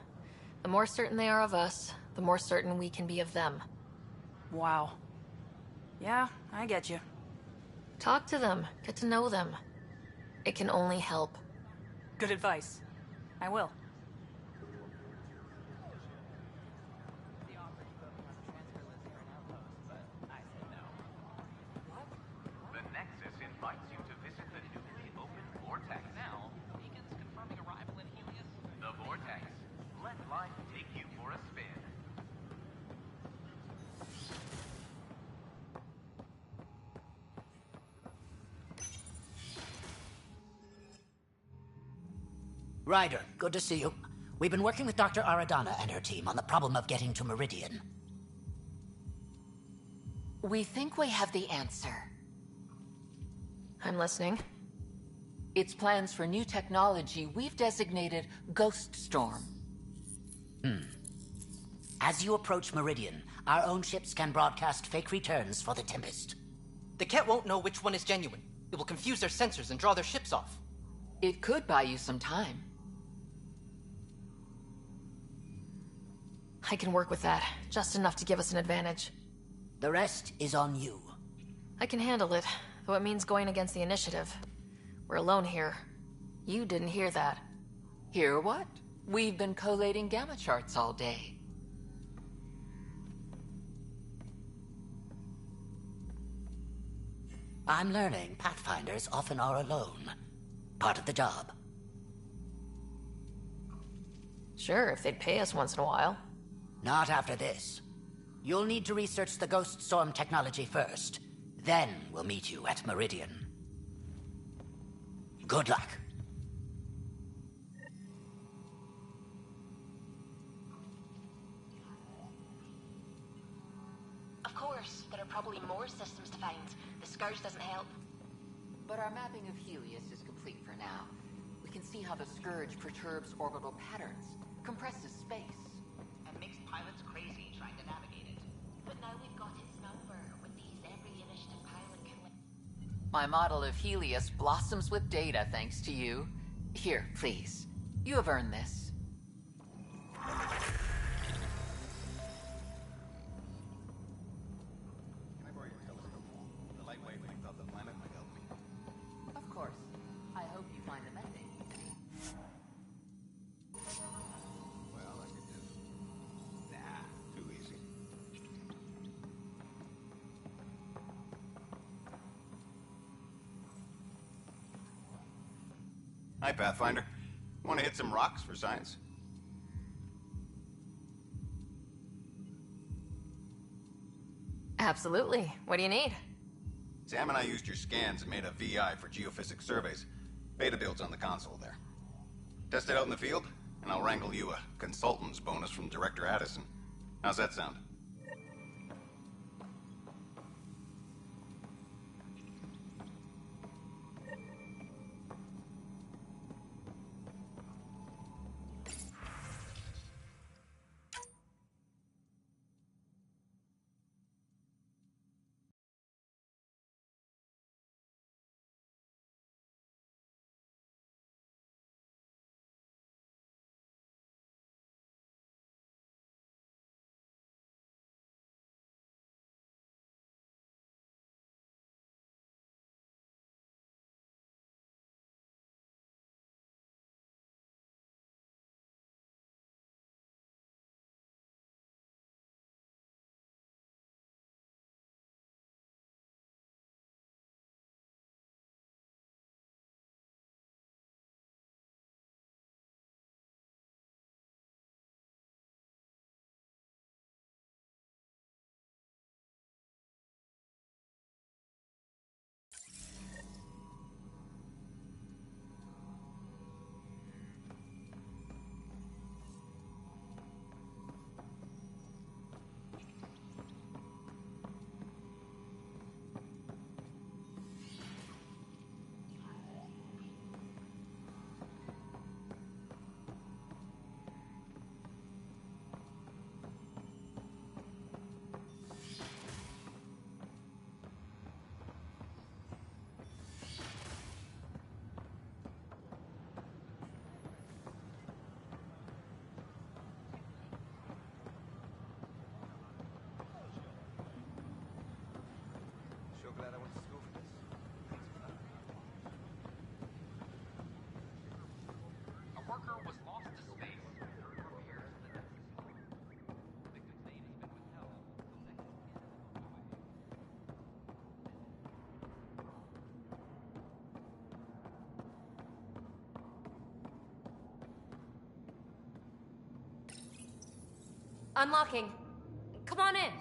[SPEAKER 3] The more certain they are of us, the more certain we can be of them.
[SPEAKER 12] Wow. Yeah, I get you.
[SPEAKER 3] Talk to them, get to know them. It can only help.
[SPEAKER 12] Good advice. I will.
[SPEAKER 19] The Nexus invites you to visit the newly opened Vortex
[SPEAKER 1] Ryder, good to see you. We've been working with Dr. Aradana and her team on the problem of getting to Meridian.
[SPEAKER 10] We think we have the answer.
[SPEAKER 3] I'm listening.
[SPEAKER 10] It's plans for new technology we've designated Ghost Storm.
[SPEAKER 1] As you approach Meridian, our own ships can broadcast fake returns for the Tempest.
[SPEAKER 18] The Ket won't know which one is genuine. It will confuse their sensors and draw their ships off.
[SPEAKER 10] It could buy you some time.
[SPEAKER 3] I can work with that. Just enough to give us an advantage.
[SPEAKER 1] The rest is on you.
[SPEAKER 3] I can handle it, though it means going against the initiative. We're alone here. You didn't hear that.
[SPEAKER 10] Hear what? We've been collating gamma charts all day.
[SPEAKER 1] I'm learning Pathfinders often are alone. Part of the job.
[SPEAKER 3] Sure, if they'd pay us once in a while.
[SPEAKER 1] Not after this. You'll need to research the Ghost Storm technology first. Then we'll meet you at Meridian. Good luck.
[SPEAKER 16] Of course, there are probably more systems to find. The Scourge doesn't help.
[SPEAKER 10] But our mapping of Helios is complete for now. We can see how the Scourge perturbs orbital patterns, compresses space.
[SPEAKER 11] And makes pilots crazy trying to navigate it.
[SPEAKER 16] But now we've got its number with these every initiative pilot can...
[SPEAKER 10] My model of Helios blossoms with data thanks to you. Here, please. You have earned this. Of course. I hope you find the methane.
[SPEAKER 2] Well, I could just... Nah, too easy. Hi, Pathfinder. Want to hit some rocks for science?
[SPEAKER 3] Absolutely. What do you need?
[SPEAKER 2] Sam and I used your scans and made a VI for geophysics surveys. Beta builds on the console there. Test it out in the field, and I'll wrangle you a consultant's bonus from Director Addison. How's that sound? Glad I went to school for this.
[SPEAKER 19] A worker was lost to space. Repairs to the Nexus. Victim's name has been withheld until Nexus
[SPEAKER 16] Unlocking. Come on in.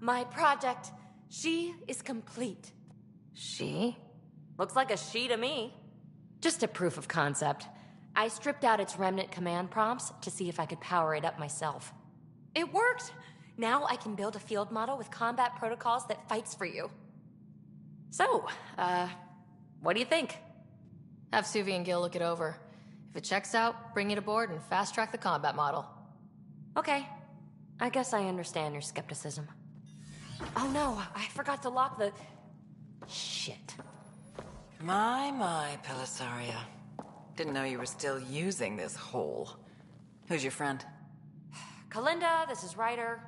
[SPEAKER 4] My project, she is complete.
[SPEAKER 3] She?
[SPEAKER 4] Looks like a she to me. Just a proof of concept. I stripped out its remnant command prompts to see if I could power it up myself. It worked! Now I can build a field model with combat protocols that fights for you. So, what do you think?
[SPEAKER 3] Have Suvi and Gil look it over. If it checks out, bring it aboard and fast-track the combat model.
[SPEAKER 4] Okay. I guess I understand your skepticism. Oh no, I forgot to lock the... Shit.
[SPEAKER 8] My, Pellisaria. Didn't know you were still using this hole. Who's your friend?
[SPEAKER 4] Kalinda, this is Ryder.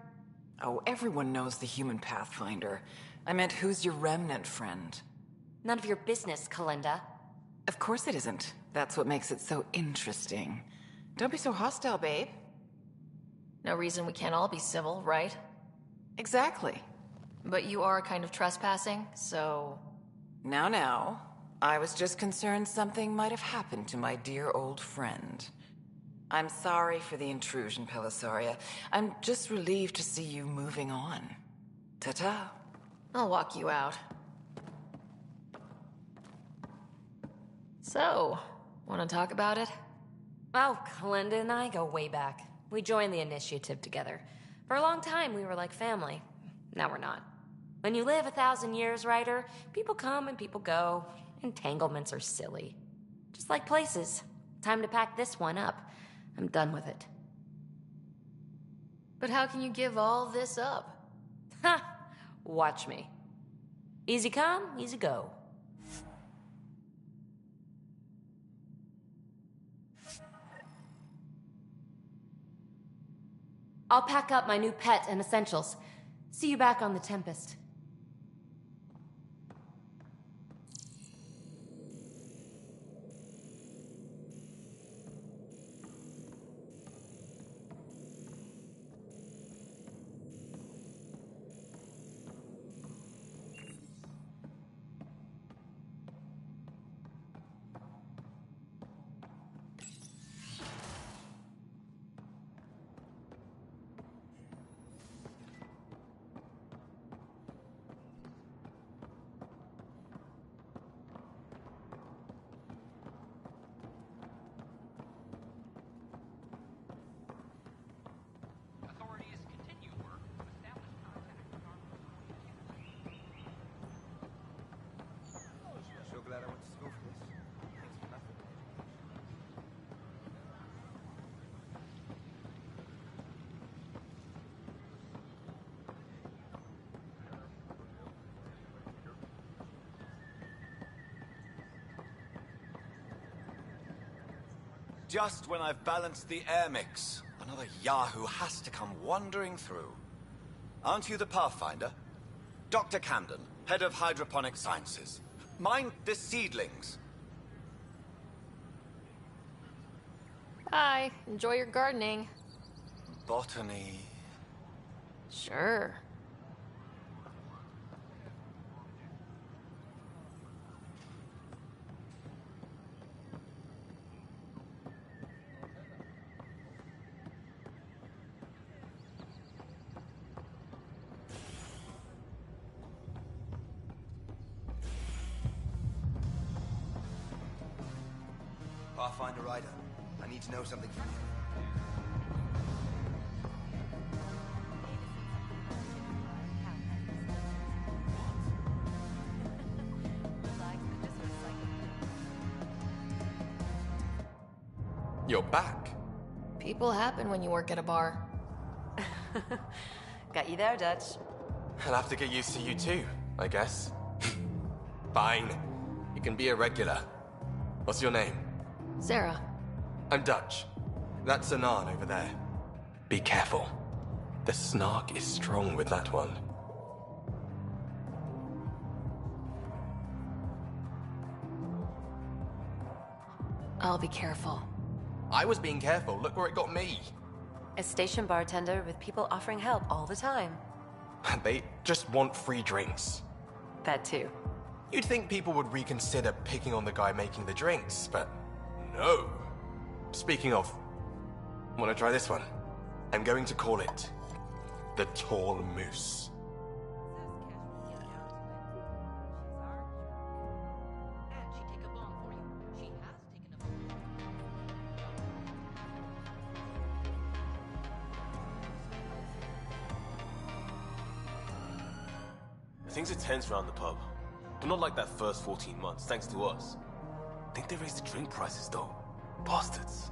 [SPEAKER 8] Oh, everyone knows the human Pathfinder. I meant, who's your remnant friend?
[SPEAKER 4] None of your business, Kalinda.
[SPEAKER 8] Of course it isn't. That's what makes it so interesting. Don't be so hostile, babe.
[SPEAKER 3] No reason we can't all be civil, right?
[SPEAKER 8] Exactly.
[SPEAKER 3] But you are kind of trespassing, so...
[SPEAKER 8] Now. I was just concerned something might have happened to my dear old friend. I'm sorry for the intrusion, Pellisaria. I'm just relieved to see you moving on. Ta-ta.
[SPEAKER 3] I'll walk you out. So, want to talk about it?
[SPEAKER 4] Oh, Kalinda and I go way back. We joined the initiative together. For a long time, we were like family. Now we're not. When you live 1,000 years, Ryder, people come and people go. Entanglements are silly. Just like places. Time to pack this one up. I'm done with it.
[SPEAKER 3] But how can you give all this up?
[SPEAKER 4] Ha! Watch me. Easy come, easy go. I'll pack up my new pet and essentials. See you back on the Tempest.
[SPEAKER 14] Just when I've balanced the air mix, another Yahoo has to come wandering through. Aren't you the Pathfinder? Dr. Camden, head of hydroponic sciences. Mind the seedlings.
[SPEAKER 3] Hi, enjoy your gardening.
[SPEAKER 14] Botany.
[SPEAKER 3] Sure.
[SPEAKER 15] Pathfinder Ryder, I need to know something from you.
[SPEAKER 5] You're back.
[SPEAKER 3] People happen when you work at a bar.
[SPEAKER 4] Got you there, Dutch.
[SPEAKER 5] I'll have to get used to you too, I guess. Fine. You can be a regular. What's your name?
[SPEAKER 3] Sarah.
[SPEAKER 5] I'm Dutch. That's Anan over there. Be careful. The snark is strong with that one.
[SPEAKER 3] I'll be careful.
[SPEAKER 5] I was being careful. Look where it got me.
[SPEAKER 4] A station bartender with people offering help all the time.
[SPEAKER 5] They just want free drinks.
[SPEAKER 4] That too.
[SPEAKER 5] You'd think people would reconsider picking on the guy making the drinks, but no. Speaking of, want to try this one? I'm going to call it the Tall Moose.
[SPEAKER 17] Things are tense around the pub. But not like that first 14 months, thanks to us. Think they raised the drink prices, though. Bastards.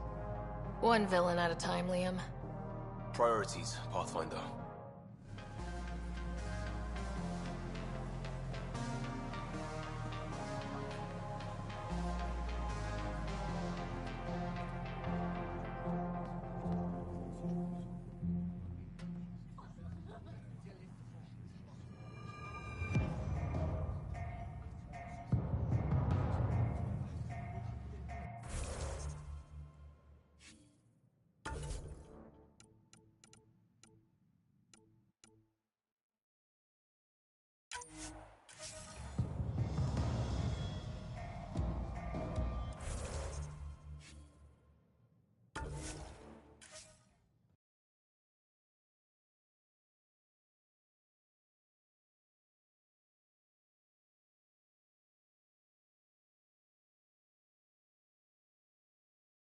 [SPEAKER 3] One villain at a time, Liam.
[SPEAKER 17] Priorities, Pathfinder.